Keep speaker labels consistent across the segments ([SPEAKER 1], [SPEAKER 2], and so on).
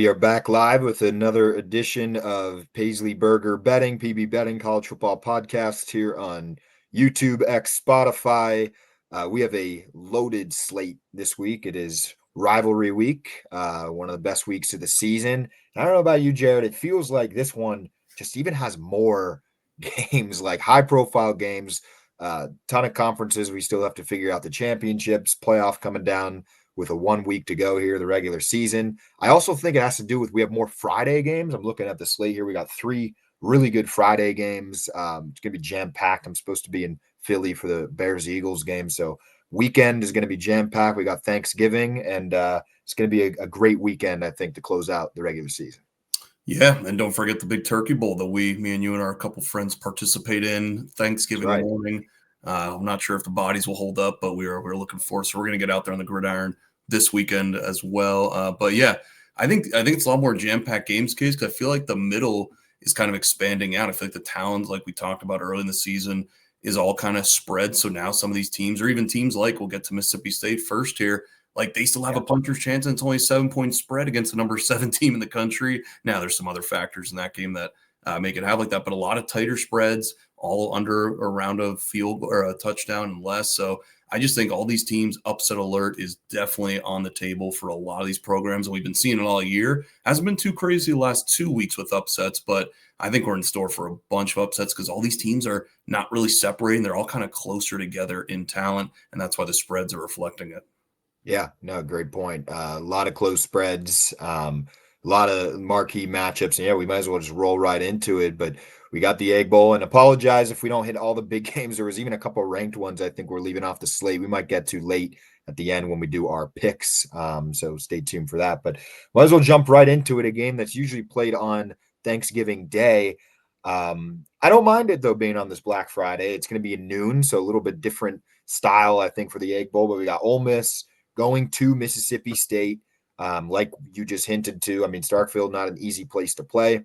[SPEAKER 1] We are back live with another edition of Paisley Burger Betting, PB Betting College Football Podcast here on YouTube, X, Spotify. We have a loaded slate this week. It is rivalry week, one of the best weeks of the season. I don't know about you, Jared. It feels like this one just even has more games, like high-profile games, ton of conferences. We still have to figure out the championships, playoff coming down with a 1 week to go here, the regular season. I also think it has to do with we have more Friday games. I'm looking at the slate here. We got 3 really good Friday games. It's going to be jam-packed. I'm supposed to be in Philly for the Bears-Eagles game. So weekend is going to be jam-packed. We got Thanksgiving, and it's going to be a great weekend, I think, to close out the regular season.
[SPEAKER 2] Yeah, and don't forget the big turkey bowl that me and you and our couple friends participate in Thanksgiving morning. I'm not sure if the bodies will hold up, but we're looking forward. So we're going to get out there on the gridiron this weekend as well. But yeah, I think it's a lot more jam-packed games, Case, because I feel like the middle is kind of expanding out. I feel like the talent, like we talked about early in the season, is all kind of spread. So now some of these teams, or even teams like, we'll get to Mississippi State first here, like they still have a puncher's chance, and it's only a 7-point spread against the number 7 team in the country. Now there's some other factors in that game that make it have like that, but a lot of tighter spreads, all under around a field or a touchdown and less. So I just think all these teams, upset alert is definitely on the table for a lot of these programs. And we've been seeing it all year. Hasn't been too crazy the last 2 weeks with upsets, but I think we're in store for a bunch of upsets because all these teams are not really separating. They're all kind of closer together in talent, and that's why the spreads are reflecting it.
[SPEAKER 1] Yeah, no, great point. A lot of close spreads, a lot of marquee matchups. And yeah, we might as well just roll right into it. But we got the Egg Bowl, and apologize if we don't hit all the big games. There was even a couple of ranked ones I think we're leaving off the slate. We might get to late at the end when we do our picks. So stay tuned for that. But might as well jump right into it. A game that's usually played on Thanksgiving Day. I don't mind it though being on this Black Friday. It's going to be at noon, so a little bit different style, I think, for the Egg Bowl. But we got Ole Miss going to Mississippi State. Like you just hinted to, I mean, Starkville, not an easy place to play.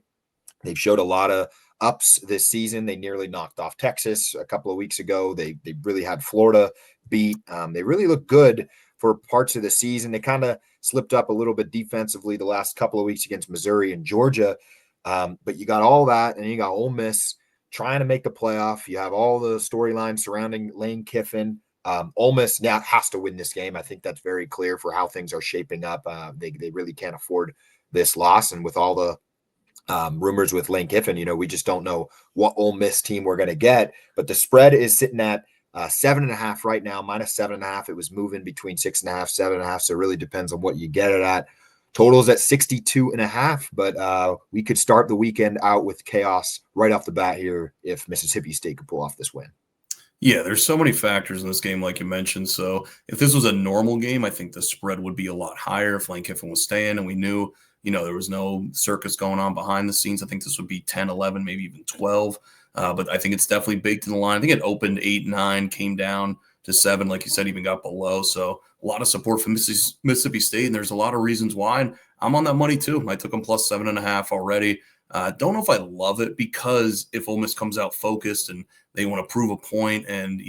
[SPEAKER 1] They've showed a lot of ups this season. They nearly knocked off Texas a couple of weeks ago. They really had Florida beat. They really look good for parts of the season. They kind of slipped up a little bit defensively the last couple of weeks against Missouri and Georgia. But you got all that, and you got Ole Miss trying to make the playoff. You have all the storylines surrounding Lane Kiffin. Ole Miss now has to win this game. I think that's very clear for how things are shaping up. They really can't afford this loss. And with all the rumors with Lane Kiffin, we just don't know what Ole Miss team we're going to get. But the spread is sitting at 7.5 right now, -7.5. It was moving between 6.5, 7.5. So it really depends on what you get it at. Totals at 62.5. But we could start the weekend out with chaos right off the bat here if Mississippi State could pull off this win.
[SPEAKER 2] Yeah, there's so many factors in this game, like you mentioned. So if this was a normal game, I think the spread would be a lot higher if Lane Kiffin was staying and we knew, there was no circus going on behind the scenes. I think this would be 10, 11, maybe even 12. But I think it's definitely baked in the line. I think it opened 8, 9, came down to 7, like you said, even got below. So a lot of support from Mississippi State, and there's a lot of reasons why. And I'm on that money too. I took them plus 7.5 already. Don't know if I love it because if Ole Miss comes out focused and they want to prove a point, and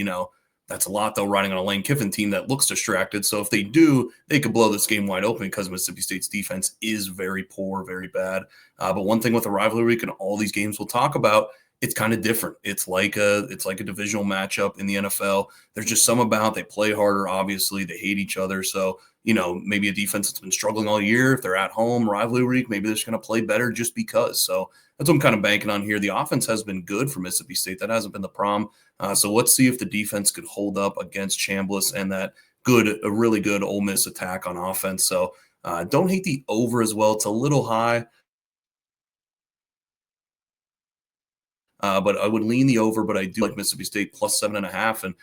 [SPEAKER 2] that's a lot though riding on a Lane Kiffin team that looks distracted. So if they do, they could blow this game wide open because Mississippi State's defense is very poor, very bad. But one thing with a rivalry week and all these games we'll talk about, it's kind of different. It's like a divisional matchup in the NFL. There's just some about they play harder. Obviously, they hate each other. So maybe a defense that's been struggling all year. If they're at home, rivalry week, maybe they're just going to play better just because. So that's what I'm kind of banking on here. The offense has been good for Mississippi State. That hasn't been the problem. So let's see if the defense could hold up against Chambliss and a really good Ole Miss attack on offense. So don't hate the over as well. It's a little high. But I would lean the over, but I do like Mississippi State plus 7.5. And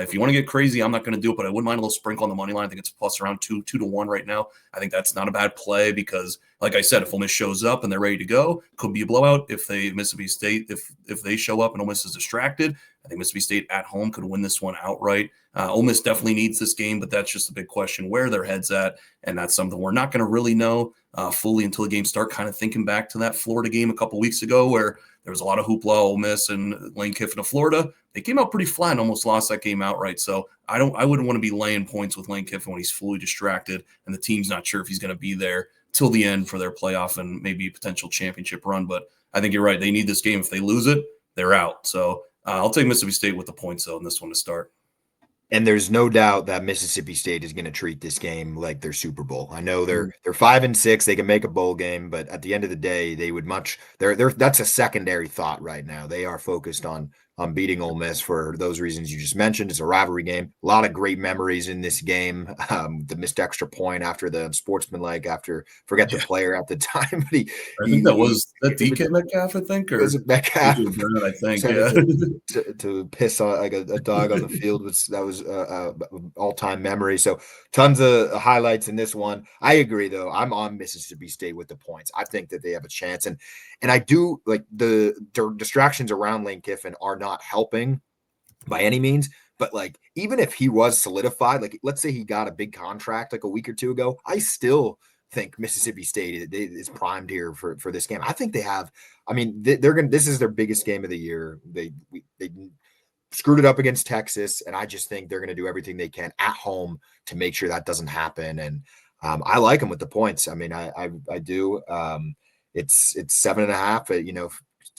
[SPEAKER 2] if you want to get crazy, I'm not going to do it, but I wouldn't mind a little sprinkle on the money line. I think it's plus around 2 to 1 right now. I think that's not a bad play because, like I said, if Ole Miss shows up and they're ready to go, could be a blowout. If Mississippi State, if they show up and Ole Miss is distracted, I think Mississippi State at home could win this one outright. Ole Miss definitely needs this game, but that's just a big question where their head's at, and that's something we're not going to really know fully until the game start. Kind of thinking back to that Florida game a couple weeks ago where there was a lot of hoopla, Ole Miss and Lane Kiffin of Florida. They came out pretty flat and almost lost that game outright. So I wouldn't want to be laying points with Lane Kiffin when he's fully distracted and the team's not sure if he's going to be there till the end for their playoff and maybe potential championship run. But I think you're right. They need this game. If they lose it, they're out. So I'll take Mississippi State with the points, though, in this one to start.
[SPEAKER 1] And there's no doubt that Mississippi State is going to treat this game like their Super Bowl. I know they're 5-6. They can make a bowl game, but at the end of the day, they would much. They're that's a secondary thought right now. They are focused on beating Ole Miss for those reasons you just mentioned. It's a rivalry game. A lot of great memories in this game. The missed extra point after the unsportsmanlike, forget the player at the time. But
[SPEAKER 2] I think that was DK Metcalf, I think, or
[SPEAKER 1] was it Metcalf?
[SPEAKER 2] I think,
[SPEAKER 1] to piss on like a dog on the field that was all-time memory. So tons of highlights in this one. I agree, though. I'm on Mississippi State with the points. I think that they have a chance, and I do like the distractions around Lane Kiffin are not helping by any means. But like, even if he was solidified, like let's say he got a big contract like a week or two ago, I still think Mississippi State is primed here for this game. I think they have. I mean, they're gonna. This is their biggest game of the year. They screwed it up against Texas, and I just think they're going to do everything they can at home to make sure that doesn't happen. And I like them with the points. I mean, I do. It's 7.5. You know,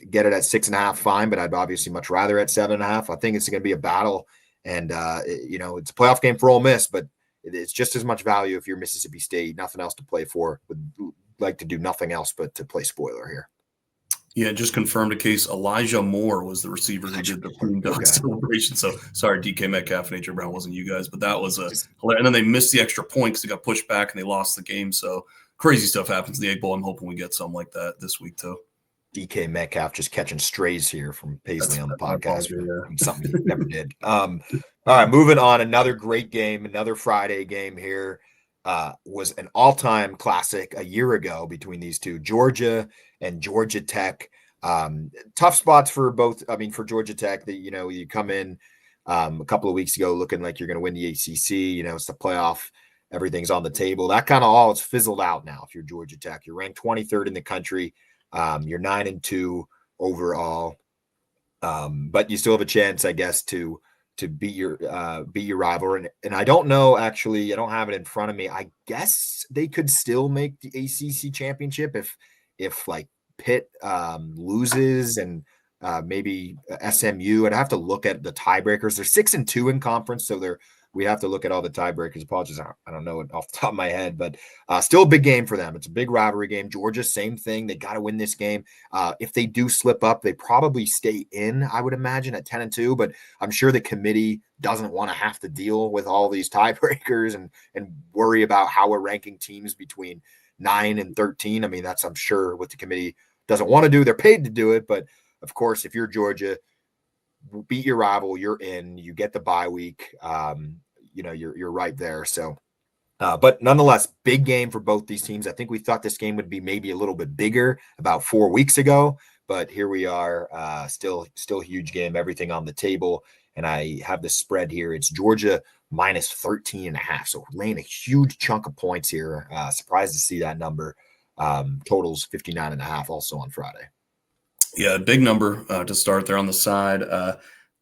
[SPEAKER 1] get it at 6.5, fine. But I'd obviously much rather at 7.5. I think it's going to be a battle, and you know, it's a playoff game for Ole Miss, but it's just as much value if you're Mississippi State. Nothing else to play for. Would like to do nothing else but to play spoiler here.
[SPEAKER 2] Yeah, just confirmed a case. Elijah Moore was the receiver who did the Boondog celebration. So sorry, DK Metcalf and AJ Brown wasn't you guys, but that was hilarious. And then they missed the extra point because they got pushed back and they lost the game. So crazy stuff happens in the Egg Bowl. I'm hoping we get something like that this week too.
[SPEAKER 1] DK Metcalf just catching strays here from Paisley on the podcast. Something he never did. All right, moving on. Another great game, another Friday game here. Was an all-time classic a year ago between these two, Georgia and Georgia Tech. Tough spots for both. I mean, for Georgia Tech, that, you know, you come in a couple of weeks ago looking like you're going to win the ACC. You know, it's the playoff. Everything's on the table. That kind of all is fizzled out now. If you're Georgia Tech, you're ranked 23rd in the country. You're 9-2 overall, but you still have a chance, I guess, to beat your rival. And I don't know, actually, I don't have it in front of me. I guess they could still make the ACC championship if like Pitt loses and maybe SMU. I'd have to look at the tiebreakers. They're 6-2 in conference, so we have to look at all the tiebreakers. Apologies, I don't know it off the top of my head, but still a big game for them. It's a big rivalry game. Georgia, same thing. They got to win this game. If they do slip up, they probably stay in, I would imagine, at 10-2, but I'm sure the committee doesn't want to have to deal with all these tiebreakers and worry about how we're ranking teams between 9 and 13. I mean, that's, I'm sure, what the committee doesn't want to do. They're paid to do it, but of course, if you're Georgia, beat your rival, you're in, you get the bye week. You know, you're right there. So, but nonetheless, big game for both these teams. I think we thought this game would be maybe a little bit bigger about 4 weeks ago, but here we are, still a huge game, everything on the table. And I have the spread here. It's Georgia minus 13.5. So laying a huge chunk of points here. Surprised to see that number. Totals 59.5 also on Friday.
[SPEAKER 2] Yeah, big number to start there on the side.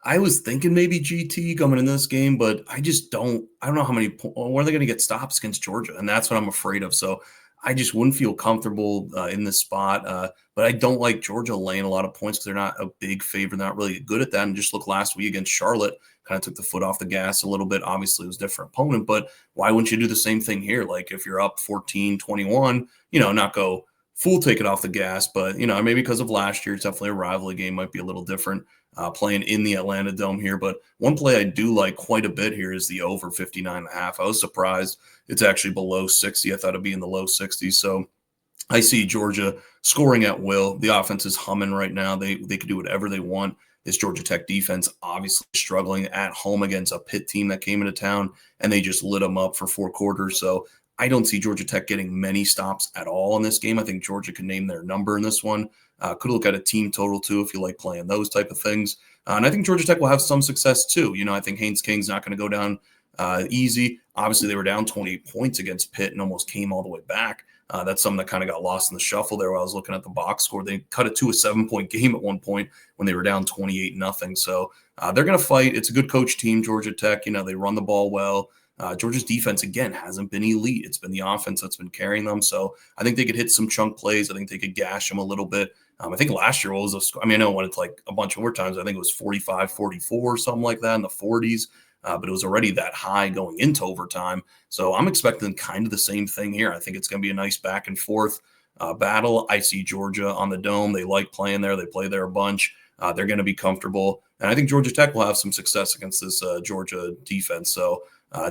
[SPEAKER 2] I was thinking maybe GT coming in this game, but I don't know how many, when are they going to get stops against Georgia? And that's what I'm afraid of. So I just wouldn't feel comfortable in this spot. But I don't like Georgia laying a lot of points because they're not a big favorite, not really good at that. And just look last week against Charlotte, kind of took the foot off the gas a little bit. Obviously, it was a different opponent, but why wouldn't you do the same thing here? Like if you're up 14-21, you know, not go full take it off the gas, but, you know, maybe because of last year, it's definitely a rivalry game, might be a little different playing in the Atlanta Dome here. But one play I do like quite a bit here is the over 59.5. I was surprised it's actually below 60. I thought it'd be in the low 60s. So I see Georgia scoring at will. The offense is humming right now. They could do whatever they want. This Georgia Tech defense obviously struggling at home against a Pitt team that came into town, and they just lit them up for 4 quarters. So I don't see Georgia Tech getting many stops at all in this game. I think Georgia can name their number in this one. Could look at a team total too if you like playing those type of things. And I think Georgia Tech will have some success too. You know, I think Haynes King's not going to go down easy. Obviously, they were down 28 points against Pitt and almost came all the way back. That's something that kind of got lost in the shuffle there while I was looking at the box score. They cut it to a 7-point game at one point when they were down 28-0. So they're going to fight. It's a good coach team, Georgia Tech. You know, they run the ball well. Georgia's defense, again, hasn't been elite. It's been the offense that's been carrying them. So I think they could hit some chunk plays. I think they could gash them a little bit. I think last year was I know when it's like a bunch of overtimes, I think it was 45-44, something like that in the 40s. But it was already that high going into overtime. So I'm expecting kind of the same thing here. I think it's going to be a nice back and forth battle. I see Georgia on the Dome. They like playing there. They play there a bunch. They're going to be comfortable. And I think Georgia Tech will have some success against this Georgia defense. So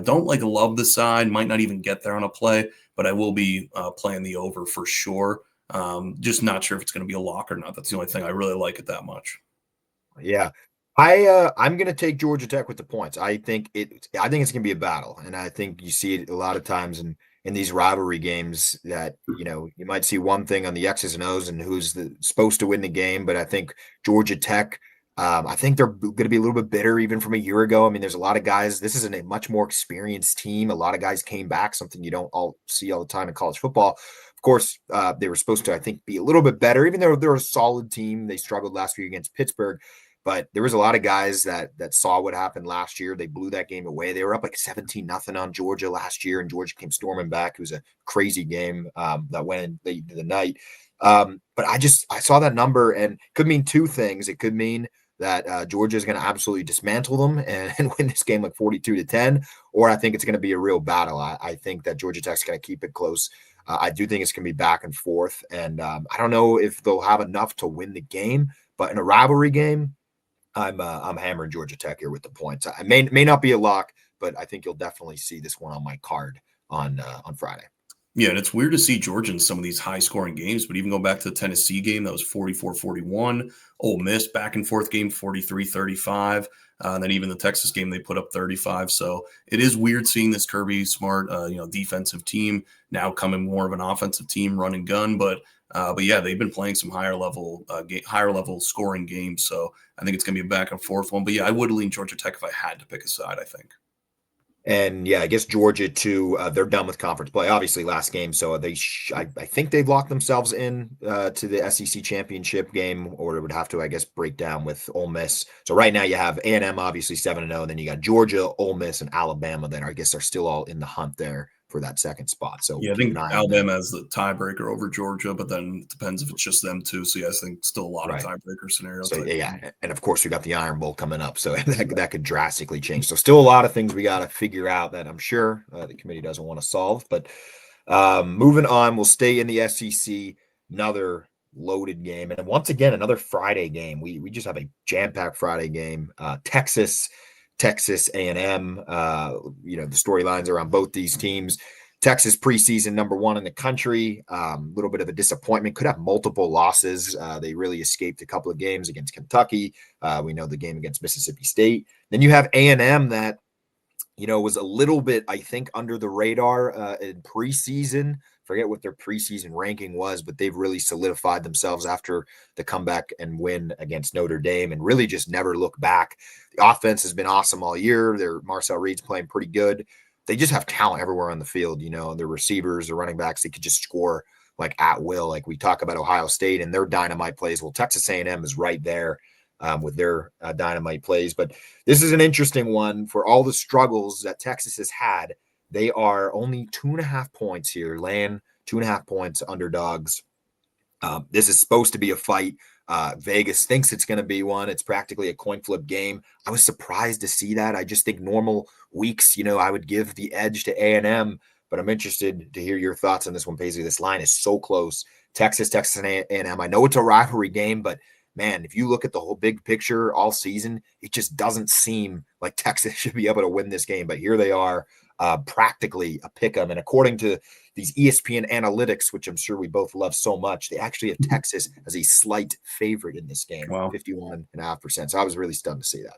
[SPEAKER 2] don't love the side, might not even get there on a play, but I will be playing the over for sure. Just not sure if it's going to be a lock or not. That's the only thing I really like it that much.
[SPEAKER 1] Yeah. I'm gonna take Georgia Tech with the points. I think it's gonna be a battle. And I think you see it a lot of times in these rivalry games that, you might see one thing on the X's and O's and who's supposed to win the game. But I think Georgia Tech, I think they're going to be a little bit bitter even from a year ago. I mean, there's a lot of guys. This is a much more experienced team. A lot of guys came back, something you don't all see all the time in college football. Of course, they were supposed to, I think, be a little bit better, even though they're a solid team. They struggled last week against Pittsburgh. But there was a lot of guys that saw what happened last year. They blew that game away. They were up like 17-0 on Georgia last year, and Georgia came storming back. It was a crazy game that went into the night. But I saw that number, and it could mean two things. It could mean that Georgia is going to absolutely dismantle them and win this game like 42-10, or I think it's going to be a real battle. I think that Georgia Tech's going to keep it close. I do think it's going to be back and forth, and I don't know if they'll have enough to win the game. But in a rivalry game, I'm hammering Georgia Tech here with the points. I may not be a lock, but I think you'll definitely see this one on my card on Friday.
[SPEAKER 2] Yeah, and it's weird to see Georgia in some of these high-scoring games, but even go back to the Tennessee game, that was 44-41. Ole Miss back-and-forth game, 43-35. And then even the Texas game, they put up 35. So it is weird seeing this Kirby Smart, defensive team now coming more of an offensive team, run and gun. But yeah, they've been playing some higher level scoring games. So I think it's going to be a back and forth one. But yeah, I would lean Georgia Tech if I had to pick a side, I think.
[SPEAKER 1] And yeah, I guess Georgia too. They're done with conference play, obviously last game. So I think they've locked themselves in to the SEC championship game, or it would have to, I guess, break down with Ole Miss. So right now you have A&M obviously 7-0, and then you got Georgia, Ole Miss, and Alabama that I guess are still all in the hunt there for that second spot. So
[SPEAKER 2] yeah, I think Alabama has the tiebreaker over Georgia, but then it depends if it's just them too. So yeah, I think still a lot of tiebreaker scenarios.
[SPEAKER 1] So yeah, and of course we got the Iron Bowl coming up, so that could drastically change. So still a lot of things we got to figure out that I'm sure the committee doesn't want to solve. But moving on, we'll stay in the SEC. Another loaded game, and once again another Friday game. We just have a jam-packed Friday game. Texas A&M. The storylines around both these teams. Texas preseason #1 in the country. Little bit of a disappointment. Could have multiple losses. They really escaped a couple of games against Kentucky. We know the game against Mississippi State. Then you have A&M that was a little bit, I think, under the radar in preseason. Forget what their preseason ranking was, but they've really solidified themselves after the comeback and win against Notre Dame and really just never look back. The offense has been awesome all year. Marcel Reed's playing pretty good. They just have talent everywhere on the field. Their receivers, their running backs, they could just score like at will. Like we talk about Ohio State and their dynamite plays. Well, Texas A&M is right there with their dynamite plays. But this is an interesting one for all the struggles that Texas has had. They are only 2.5 points here, laying 2.5 points underdogs. This is supposed to be a fight. Vegas thinks it's going to be one. It's practically a coin flip game. I was surprised to see that. I just think normal weeks, I would give the edge to A&M, but I'm interested to hear your thoughts on this one, Paisley. This line is so close. Texas and A&M. I know it's a rivalry game, but man, if you look at the whole big picture all season, it just doesn't seem like Texas should be able to win this game. But here they are, practically a pick 'em. And according to these ESPN analytics, which I'm sure we both love so much, they actually have Texas as a slight favorite in this game, 51.5%. So I was really stunned to see that.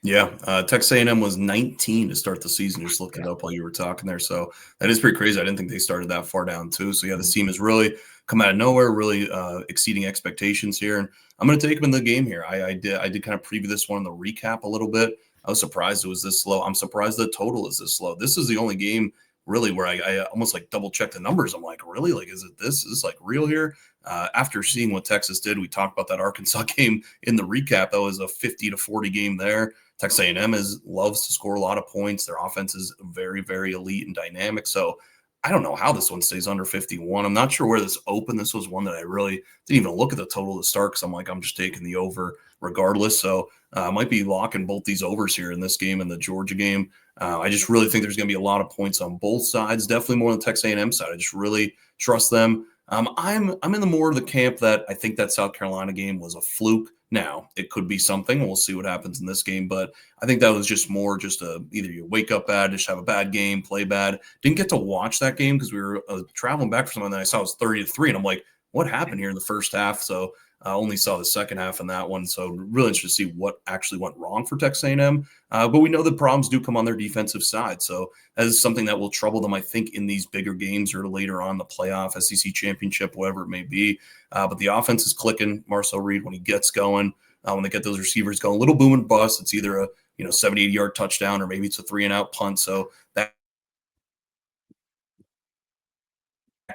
[SPEAKER 2] Yeah, Texas A&M was 19 to start the season. Just looking it up while you were talking there. So that is pretty crazy. I didn't think they started that far down too. So yeah, this team has really come out of nowhere, really exceeding expectations here. And I'm going to take them in the game here. I did kind of preview this one in the recap a little bit. I was surprised it was this slow. I'm surprised the total is this slow. This is the only game really where I almost like double check the numbers. I'm like, really? Like, is this like real here? After seeing what Texas did, we talked about that Arkansas game in the recap. That was a 50-40 game there. Texas A&M loves to score a lot of points. Their offense is very, very elite and dynamic. So I don't know how this one stays under 51. I'm not sure where this opened. This was one that I really didn't even look at the total to start because I'm just taking the over regardless. So I might be locking both these overs here in this game and the Georgia game. I just really think there's going to be a lot of points on both sides. Definitely more on the Texas A&M side. I just really trust them. I'm in the more of the camp that I think that South Carolina game was a fluke. Now it could be something. We'll see what happens in this game, but I think that was just more just either you wake up bad, just have a bad game, play bad. Didn't get to watch that game because we were traveling back for something that I saw was 30-3, and I'm like, what happened here in the first half? So I only saw the second half in that one. So really interested to see what actually went wrong for Texas A&M. But we know the problems do come on their defensive side. So that is something that will trouble them, I think, in these bigger games or later on the playoff, SEC championship, whatever it may be. But the offense is clicking. Marcel Reed, when he gets going, when they get those receivers going, a little boom and bust. It's either a 70-80-yard touchdown or maybe it's a 3-and-out punt. So that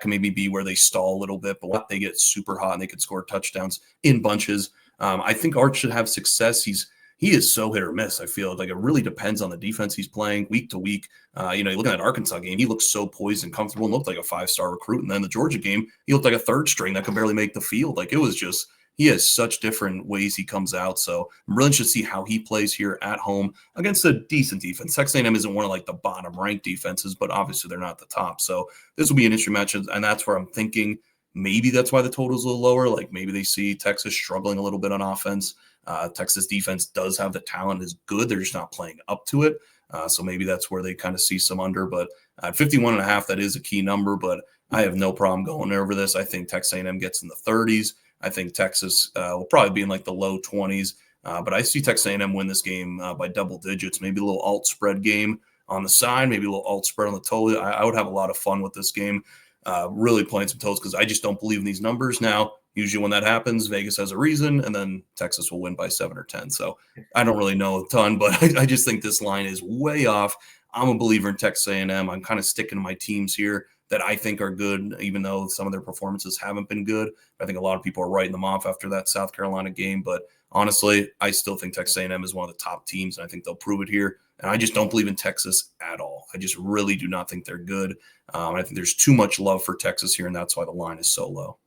[SPEAKER 2] can maybe be where they stall a little bit, but they get super hot and they could score touchdowns in bunches. I think Arch should have success. He is so hit or miss. I feel like it really depends on the defense he's playing week to week. You're looking at that Arkansas game, he looked so poised and comfortable and looked like a 5-star recruit. And then the Georgia game, he looked like a third string that could barely make the field. Like it was just, he has such different ways he comes out. So I'm really interested to see how he plays here at home against a decent defense. Texas A&M isn't one of like the bottom ranked defenses, but obviously they're not the top. So this will be an interesting match. And that's where I'm thinking maybe that's why the total is a little lower. Like maybe they see Texas struggling a little bit on offense. Texas defense does have the talent, is good. They're just not playing up to it. So maybe that's where they kind of see some under. But at 51.5, that is a key number. But I have no problem going over this. I think Texas A&M gets in the 30s. I think Texas will probably be in like the low 20s. But I see Texas A&M win this game by double digits. Maybe a little alt spread game on the side, maybe a little alt spread on the total. I would have a lot of fun with this game, really playing some totals because I just don't believe in these numbers. Now, usually when that happens, Vegas has a reason, and then Texas will win by 7 or 10. So I don't really know a ton, but I just think this line is way off. I'm a believer in Texas A&M. I'm kind of sticking to my teams here that I think are good, even though some of their performances haven't been good. I think a lot of people are writing them off after that South Carolina game. But honestly, I still think Texas A&M is one of the top teams, and I think they'll prove it here. And I just don't believe in Texas at all. I just really do not think they're good. I think there's too much love for Texas here, and that's why the line is so low.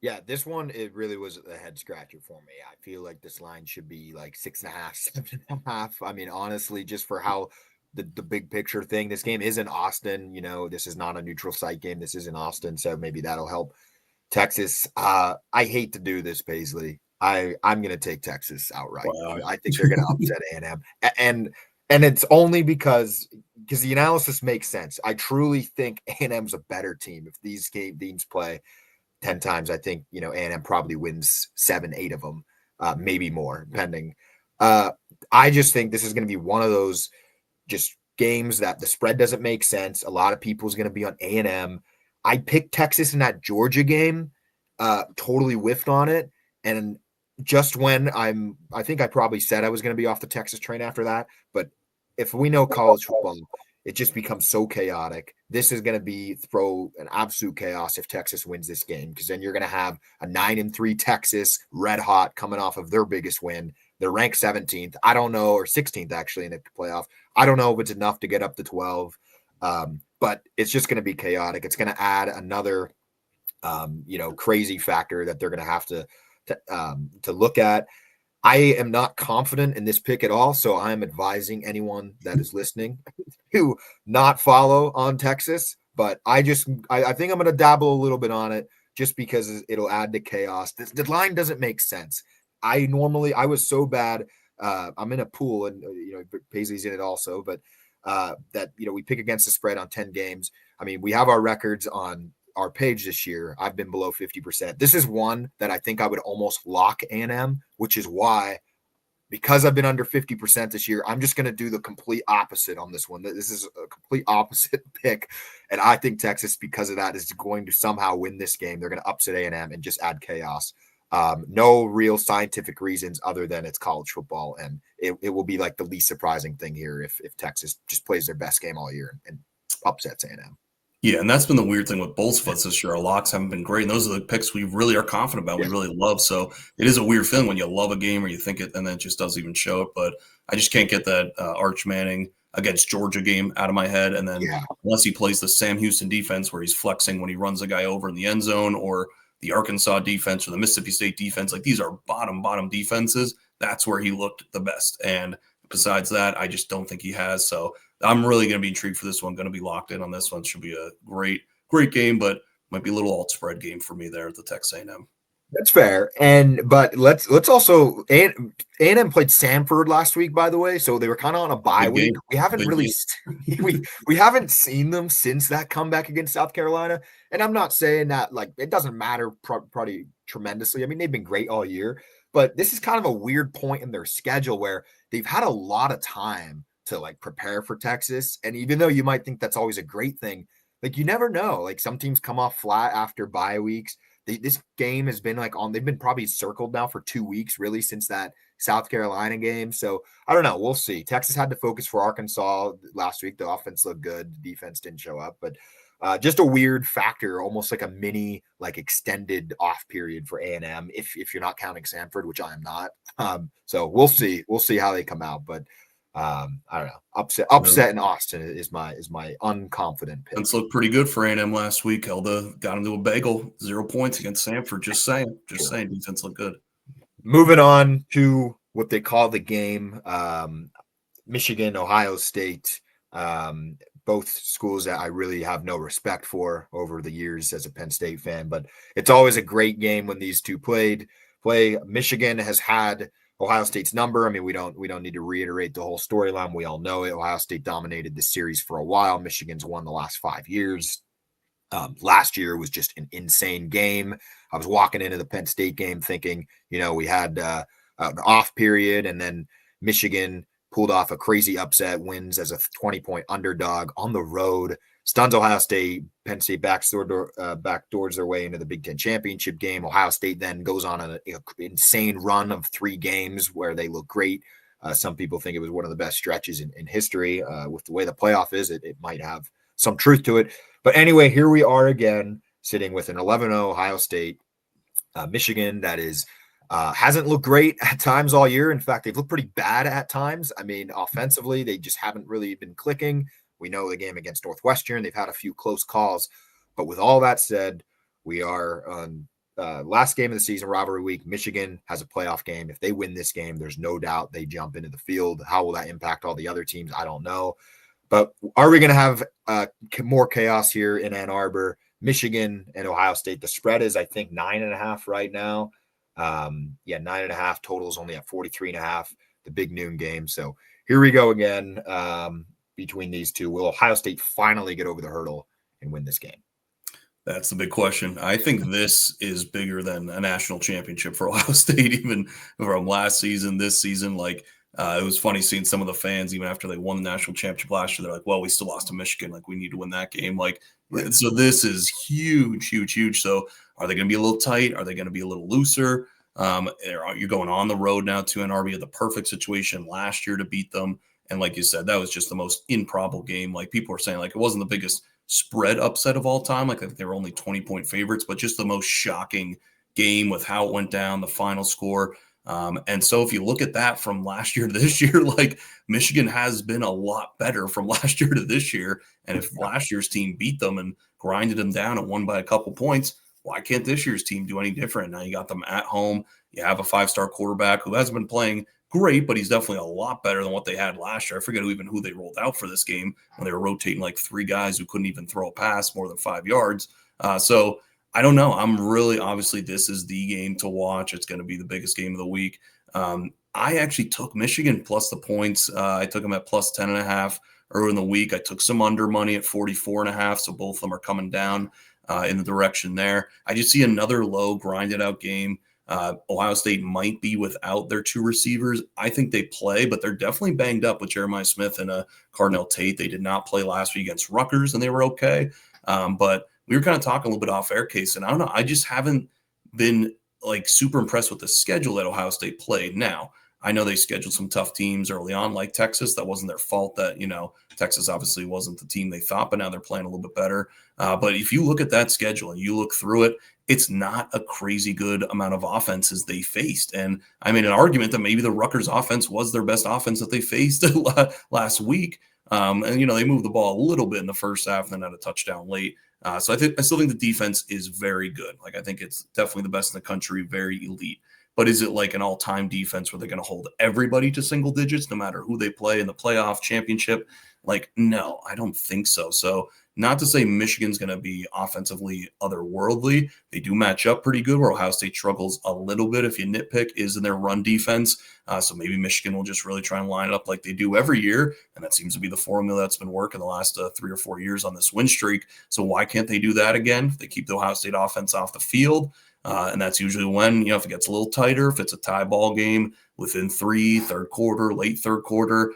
[SPEAKER 1] Yeah, this one, it really was a head scratcher for me. I feel like this line should be like 6.5, 7.5. I mean, honestly, just for how the big picture thing, this game is in Austin. This is not a neutral site game. This is in Austin, so maybe that'll help Texas. I hate to do this, Paisley. I'm going to take Texas outright.
[SPEAKER 2] Wow.
[SPEAKER 1] I think they're going to upset A&M, and it's only because the analysis makes sense. I truly think A&M's a better team. If these teams play 10 times, I think, A&M probably wins 7, 8 of them, maybe more, depending. I just think this is going to be one of those just games that the spread doesn't make sense. A lot of people's going to be on A&M. I picked Texas in that Georgia game, totally whiffed on it. And just when I think I probably said I was going to be off the Texas train after that. But if we know college football, it just becomes so chaotic. This is going to throw an absolute chaos if Texas wins this game, because then you're going to have a 9-3 Texas red hot coming off of their biggest win. They're ranked 17th. I don't know, or 16th actually in the playoff. I don't know if it's enough to get up to 12, but it's just going to be chaotic. It's going to add another, crazy factor that they're going to have to look at. I am not confident in this pick at all, so I am advising anyone that is listening to not follow on Texas. But I think I'm going to dabble a little bit on it just because it'll add to chaos. The line doesn't make sense. I was so bad. I'm in a pool, and Paisley's in it also, but that we pick against the spread on 10 games. I mean, we have our records on our page this year. I've been below 50%. This is one that I think I would almost lock A&M, which is why, because I've been under 50% this year, I'm just going to do the complete opposite on this one. This is a complete opposite pick. And I think Texas, because of that, is going to somehow win this game. They're going to upset A&M and just add chaos. No real scientific reasons other than it's college football. And it will be like the least surprising thing here if Texas just plays their best game all year and upsets A&M.
[SPEAKER 2] Yeah, and that's been the weird thing with both of us this year. Our locks haven't been great, and those are the picks we really are confident about. We
[SPEAKER 1] Yeah.
[SPEAKER 2] really love. So it is a weird feeling when you love a game or you think it, and then it just doesn't even show it. But I just can't get that Arch Manning against Georgia game out of my head. And then
[SPEAKER 1] Yeah.
[SPEAKER 2] unless he plays the Sam Houston defense where he's flexing when he runs a guy over in the end zone, or the Arkansas defense or the Mississippi State defense, like these are bottom defenses. That's where he looked the best. And besides that, I just don't think he has. So I'm really going to be intrigued for this one. Going to be locked in on this one. Should be a great game, but might be a little alt spread game for me there at the Texas A&M.
[SPEAKER 1] That's fair. But let's also A&M played Samford last week, by the way, so they were kind of on a bye
[SPEAKER 2] Big
[SPEAKER 1] week.
[SPEAKER 2] game.
[SPEAKER 1] We haven't
[SPEAKER 2] Big
[SPEAKER 1] really
[SPEAKER 2] game.
[SPEAKER 1] we haven't seen them since that comeback against South Carolina. And I'm not saying that like it doesn't matter probably tremendously. I mean, they've been great all year, but this is kind of a weird point in their schedule where they've had a lot of time to like prepare for Texas. And even though you might think that's always a great thing, like you never know. Like some teams come off flat after bye weeks. This game has been like they've been probably circled now for 2 weeks, really, since that South Carolina game. So I don't know. We'll see. Texas had to focus for Arkansas last week. The offense looked good. The defense didn't show up, but just a weird factor, almost like a mini, like extended off period for A&M if you're not counting Samford, which I am not. So we'll see. We'll see how they come out, but I don't know. Upset in Austin is my unconfident pick.
[SPEAKER 2] Defense looked pretty good for A&M last week. Got him to a bagel, 0 points against Samford. Just saying. Defense looked good.
[SPEAKER 1] Moving on to what they call the game, Michigan, Ohio State, both schools that I really have no respect for over the years as a Penn State fan, but it's always a great game when these two play. Michigan has had Ohio State's number. I mean, we don't need to reiterate the whole storyline. We all know it. Ohio State dominated the series for a while. Michigan's won the last 5 years. Last year was just an insane game. I was walking into the Penn State game thinking, we had an off period, and then Michigan pulled off a crazy upset, wins as a 20-point underdog on the road, stuns Ohio State. Penn State backdoors their way into the Big Ten championship game. Ohio State then goes on an insane run of 3 games where they look great. Some people think it was one of the best stretches in history. With the way the playoff is, it might have some truth to it. But anyway, here we are again, sitting with an 11-0 Ohio State. Michigan that is hasn't looked great at times all year. In fact, they've looked pretty bad at times. I mean, offensively, they just haven't really been clicking. We know the game against Northwestern. They've had a few close calls. But with all that said, we are on last game of the season, rivalry week. Michigan has a playoff game. If they win this game, there's no doubt they jump into the field. How will that impact all the other teams? I don't know. But are we going to have more chaos here in Ann Arbor? Michigan and Ohio State, the spread is, I think, 9.5 right now. 9.5. Total is only at 43.5, the big noon game. So here we go again between these two. Will Ohio State finally get over the hurdle and win this game?
[SPEAKER 2] That's the big question. I think this is bigger than a national championship for Ohio State, even from last season, this season. Like, it was funny seeing some of the fans, even after they won the national championship last year, they're like, well, we still lost to Michigan. Like, we need to win that game. Like, so this is huge. So are they going to be a little tight? Are they going to be a little looser? You're going on the road now to Ann Arbor. You had the perfect situation last year to beat them. And like you said, that was just the most improbable game. Like, people were saying, like, it wasn't the biggest spread upset of all time. Like, they were only 20-point favorites, but just the most shocking game with how it went down, the final score. And so if you look at that from last year to this year, like, Michigan has been a lot better from last year to this year. And if last year's team beat them and grinded them down and won by a couple points, why can't this year's team do any different? Now you got them at home. You have a 5-star quarterback who hasn't been playing great, but he's definitely a lot better than what they had last year. I forget who they rolled out for this game when they were rotating like 3 guys who couldn't even throw a pass more than 5 yards. So I don't know. Obviously, this is the game to watch. It's going to be the biggest game of the week. I actually took Michigan plus the points. I took them at plus 10.5 early in the week. I took some under money at 44.5. So both of them are coming down in the direction there. I just see another low grinded out game. Ohio State might be without their 2 receivers. I think they play, but they're definitely banged up with Jeremiah Smith and Cardinal Tate. They did not play last week against Rutgers, and they were okay. But we were kind of talking a little bit off air, Case, and I don't know. I just haven't been like super impressed with the schedule that Ohio State played. Now, I know they scheduled some tough teams early on, like Texas. That wasn't their fault that, Texas obviously wasn't the team they thought, but now they're playing a little bit better. But if you look at that schedule and you look through it, it's not a crazy good amount of offenses they faced. And I made an argument that maybe the Rutgers offense was their best offense that they faced last week. And they moved the ball a little bit in the first half, and then had a touchdown late. So I still think the defense is very good. Like, I think it's definitely the best in the country, very elite. But is it like an all-time defense where they're going to hold everybody to single digits, no matter who they play in the playoff championship? Like, no, I don't think so. So not to say Michigan's going to be offensively otherworldly. They do match up pretty good, where Ohio State struggles a little bit, if you nitpick, is in their run defense. So maybe Michigan will just really try and line it up like they do every year. And that seems to be the formula that's been working the last 3 or 4 years on this win streak. So why can't they do that again? If they keep the Ohio State offense off the field. And that's usually when, if it gets a little tighter, if it's a tie ball game within 3, third quarter, late third quarter,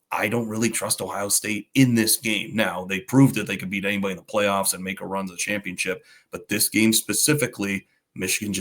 [SPEAKER 2] I don't really trust Ohio State in this game. Now, they proved that they could beat anybody in the playoffs and make a run to the championship. But this game specifically, Michigan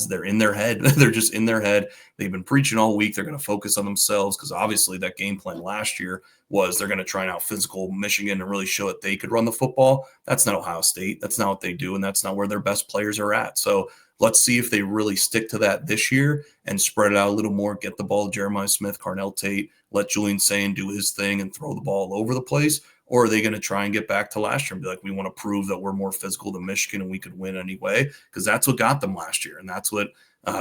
[SPEAKER 2] they're in their head. They're just in their head. They've been preaching all week. They're going to focus on themselves, because obviously that game plan last year was they're going to try and out physical Michigan and really show that they could run the football. That's not Ohio State. That's not what they do, and that's not where their best players are at. So let's see if they really stick to that this year and spread it out a little more, get the ball to Jeremiah Smith, Carnell Tate, let Julian Sayin do his thing and throw the ball all over the place. Or are they going to try and get back to last year and be like, we want to prove that we're more physical than Michigan and we could win anyway? Because that's what got them last year. And that's what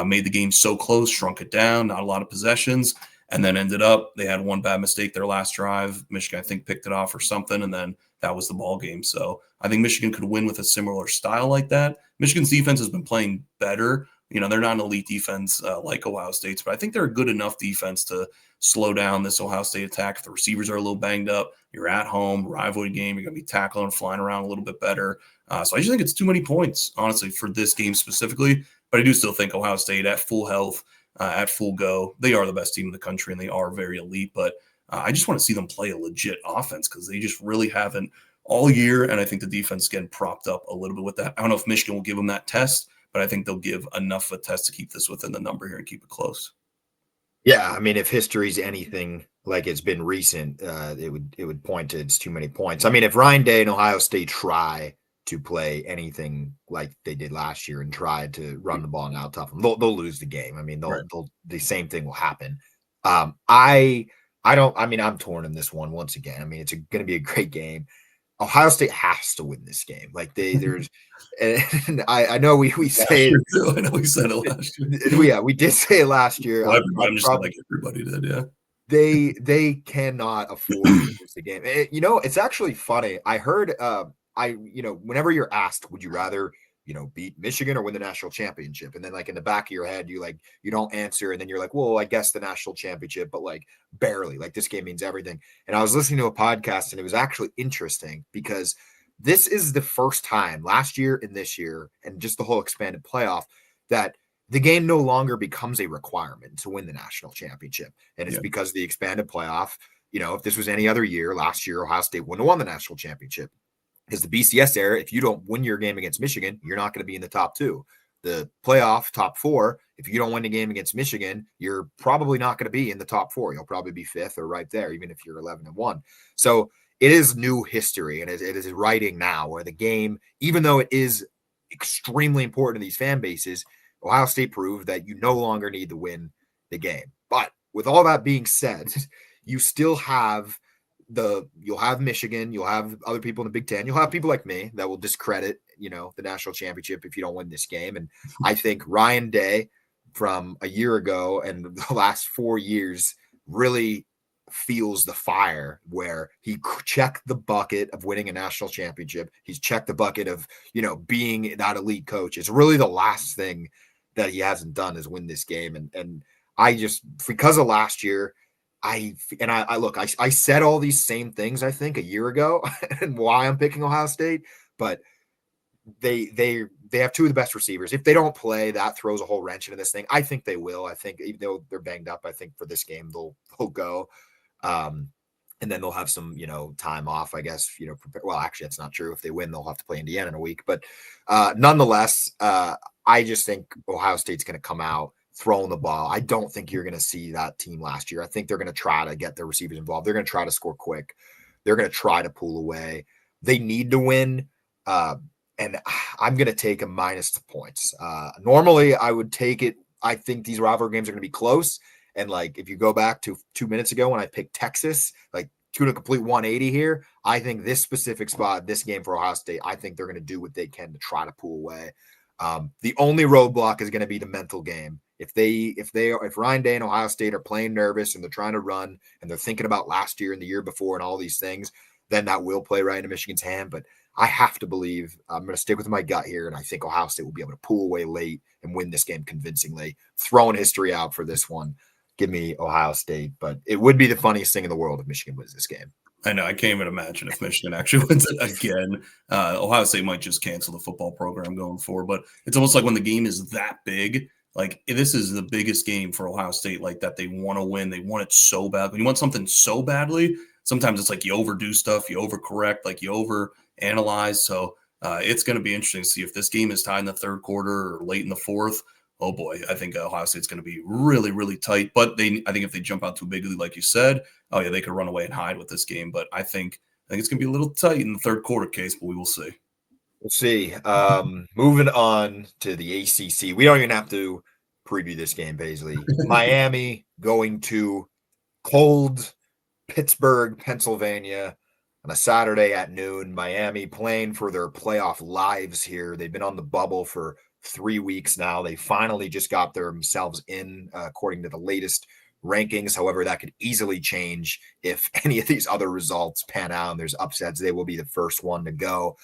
[SPEAKER 2] made the game so close, shrunk it down, not a lot of possessions, and then ended up they had one bad mistake their last drive. Michigan, I think, picked it off or something, and then that was the ball game. So I think Michigan could win with a similar style like that. Michigan's defense has been playing better. They're not an elite defense like Ohio State's, but I think they're a good enough defense to slow down this Ohio State attack. If the receivers are a little banged up, you're at home, rivalry game, you're going to be tackling and flying around a little bit better. So I just think it's too many points, honestly, for this game specifically. But I do still think Ohio State at full health, at full go, they are the best team in the country, and they are very elite. But I just want to see them play a legit offense, because they just really haven't all year. And I think the defense is getting propped up a little bit with that. I don't know if Michigan will give them that test, but I think they'll give enough of a test to keep this within the number here and keep it close.
[SPEAKER 1] Yeah, I mean, if history's anything like it's been recent, it would point to it's too many points. I mean, if Ryan Day and Ohio State try to play anything like they did last year and try to run the ball and out tough them, they'll lose the game. I mean, the same thing will happen. I don't. I mean, I'm torn in this one once again. I mean, it's going to be a great game. Ohio State has to win this game. Like there's, and I know we say it.
[SPEAKER 2] I know we said it last year.
[SPEAKER 1] Yeah, we did say it last year.
[SPEAKER 2] Well, I'm just like everybody did. Yeah,
[SPEAKER 1] they cannot afford to lose the game. It's actually funny. I heard. Whenever you're asked, would you rather beat Michigan or win the national championship? And then like in the back of your head, you don't answer. And then you're like, well, I guess the national championship, but like barely. Like this game means everything. And I was listening to a podcast, and it was actually interesting because this is the first time last year and this year, and just the whole expanded playoff, that the game no longer becomes a requirement to win the national championship. And it's because the expanded playoff, if this was any other year, last year, Ohio State wouldn't have won the national championship. Because the BCS era, if you don't win your game against Michigan, you're not going to be in the top 2. The playoff top 4, if you don't win the game against Michigan, you're probably not going to be in the top 4. You'll probably be 5th or right there, even if you're 11-1. So it is new history, and it is writing now where the game, even though it is extremely important to these fan bases, Ohio State proved that you no longer need to win the game. But with all that being said, you still have you'll have Michigan, you'll have other people in the Big Ten, you'll have people like me that will discredit, the national championship if you don't win this game. And I think Ryan Day from a year ago and the last 4 years really feels the fire, where he checked the bucket of winning a national championship. He's checked the bucket of, being that elite coach. It's really the last thing that he hasn't done is win this game. And I just, because of last year, I said all these same things, I think, a year ago and why I'm picking Ohio State, but they have 2 of the best receivers. If they don't play, that throws a whole wrench into this thing. I think they will. I think even though they're banged up, I think for this game they'll go. And then they'll have some, time off, I guess, well, actually, that's not true. If they win, they'll have to play Indiana in a week. But nonetheless, I just think Ohio State's going to come out throwing the ball. I don't think you're going to see that team last year. I think they're going to try to get their receivers involved. They're going to try to score quick. They're going to try to pull away. They need to win. And I'm going to take a minus the points. Normally, I would take it. I think these rivalry games are going to be close. And like, if you go back to 2 minutes ago when I picked Texas, like to a complete 180 here, I think this specific spot, this game for Ohio State, I think they're going to do what they can to try to pull away. The only roadblock is going to be the mental game. If Ryan Day and Ohio State are playing nervous and they're trying to run and they're thinking about last year and the year before and all these things, then that will play right into Michigan's hand. But I have to believe I'm going to stick with my gut here, and I think Ohio State will be able to pull away late and win this game convincingly. Throwing history out for this one, give me Ohio State. But it would be the funniest thing in the world if Michigan wins this game.
[SPEAKER 2] I know. I can't even imagine if Michigan actually wins it again. Ohio State might just cancel the football program going forward. But it's almost like when the game is that big, like this is the biggest game for Ohio State, like that they want to win. They want it so bad. When you want something so badly, sometimes it's like you overdo stuff, you overcorrect, like you overanalyze. So it's going to be interesting to see if this game is tied in the third quarter or late in the fourth. Oh boy, I think Ohio State's going to be really, really tight. But I think if they jump out too bigly, like you said, oh yeah, they could run away and hide with this game. But I think it's going to be a little tight in the third quarter case, but we will see.
[SPEAKER 1] We'll see. Moving on to the ACC. We don't even have to preview this game, Paisley. Miami going to cold Pittsburgh, Pennsylvania on a Saturday at noon. Miami playing for their playoff lives here. They've been on the bubble for 3 weeks now. They finally just got themselves in, according to the latest rankings. However, that could easily change if any of these other results pan out and there's upsets. They will be the first one to go.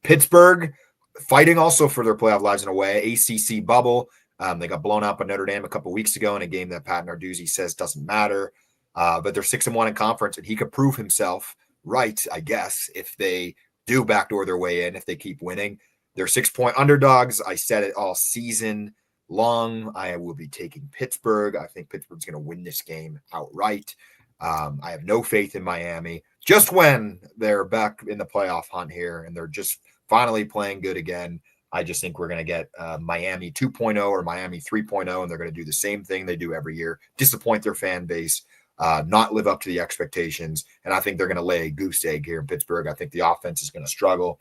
[SPEAKER 1] Pittsburgh fighting also for their playoff lives in a way. ACC bubble. They got blown out by Notre Dame a couple weeks ago in a game that Pat Narduzzi says doesn't matter. But they're 6-1 in conference, and he could prove himself right, I guess, if they do backdoor their way in, if they keep winning. They're 6-point underdogs. I said it all season long. I will be taking Pittsburgh. I think Pittsburgh's going to win this game outright. I have no faith in Miami. Just when they're back in the playoff hunt here and they're just finally playing good again, I just think we're going to get Miami 2.0 or Miami 3.0, and they're going to do the same thing they do every year, disappoint their fan base, not live up to the expectations. And I think they're going to lay a goose egg here in Pittsburgh. I think the offense is going to struggle.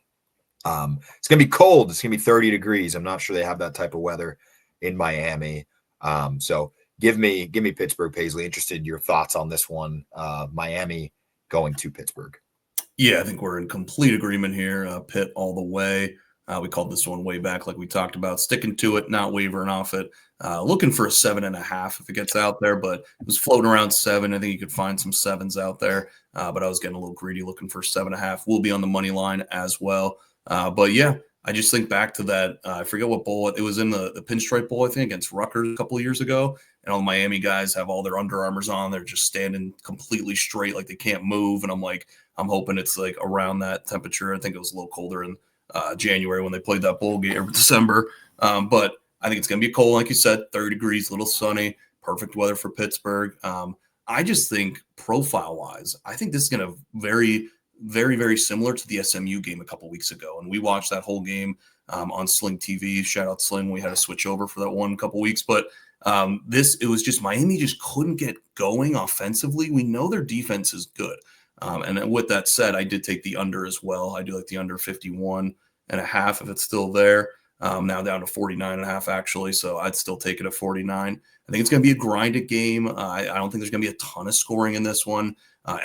[SPEAKER 1] It's going to be cold. It's going to be 30 degrees. I'm not sure they have that type of weather in Miami. So give me Pittsburgh, Paisley. Interested in your thoughts on this one. Miami going to Pittsburgh.
[SPEAKER 2] Yeah, I think we're in complete agreement here. Pitt all the way. We called this one way back, like we talked about, sticking to it, not wavering off it. Looking for a 7.5 if it gets out there, but it was floating around 7. I think you could find some 7s out there, but I was getting a little greedy looking for 7.5. We'll be on the money line as well. But yeah, I just think back to that. I forget what bowl it was in, the Pinstripe Bowl, I think, against Rutgers a couple of years ago. And all the Miami guys have all their Under Armours on. They're just standing completely straight, like they can't move. And I'm hoping it's like around that temperature. I think it was a little colder in January when they played that bowl game, or December. But I think it's going to be cold, like you said, 30 degrees, a little sunny, perfect weather for Pittsburgh. I just think profile-wise, I think this is going to very, very similar to the SMU game a couple weeks ago. And we watched that whole game on Sling TV. Shout out Sling. We had to switch over for that one couple weeks. But it was just Miami just couldn't get going offensively. We know their defense is good. And with that said, I did take the under as well. I do like the under 51.5 if it's still there. Now down to 49.5 actually. So I'd still take it at 49. I think it's going to be a grinded game. I don't think there's going to be a ton of scoring in this one.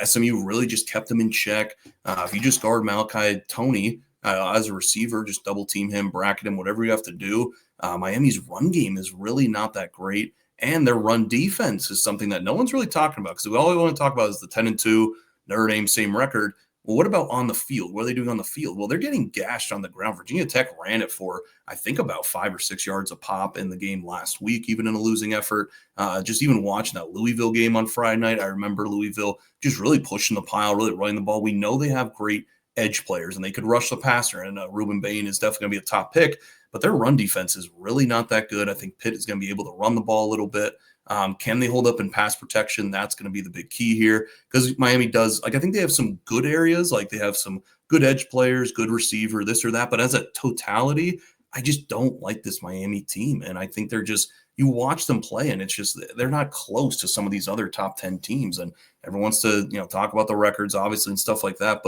[SPEAKER 2] SMU really just kept them in check. If you just guard Malachi Toney as a receiver, just double team him, bracket him, whatever you have to do. Miami's run game is really not that great. And their run defense is something that no one's really talking about, because all we want to talk about is the 10-2, Notre Dame, same record. Well, what about on the field? What are they doing on the field? Well, they're getting gashed on the ground. Virginia Tech ran it for, I think, about 5 or 6 yards a pop in the game last week, even in a losing effort. Just even watching that Louisville game on Friday night, I remember Louisville just really pushing the pile, really running the ball. We know they have great edge players, and they could rush the passer, and Ruben Bain is definitely going to be a top pick, but their run defense is really not that good. I think Pitt is going to be able to run the ball a little bit. Can they hold up in pass protection? That's going to be the big key here, because Miami does, I think they have some good areas. Like they have some good edge players, good receiver, this or that. But as a totality, I just don't like this Miami team. And I think you watch them play and it's just, they're not close to some of these other top 10 teams. And everyone wants to, talk about the records, obviously, and stuff like that.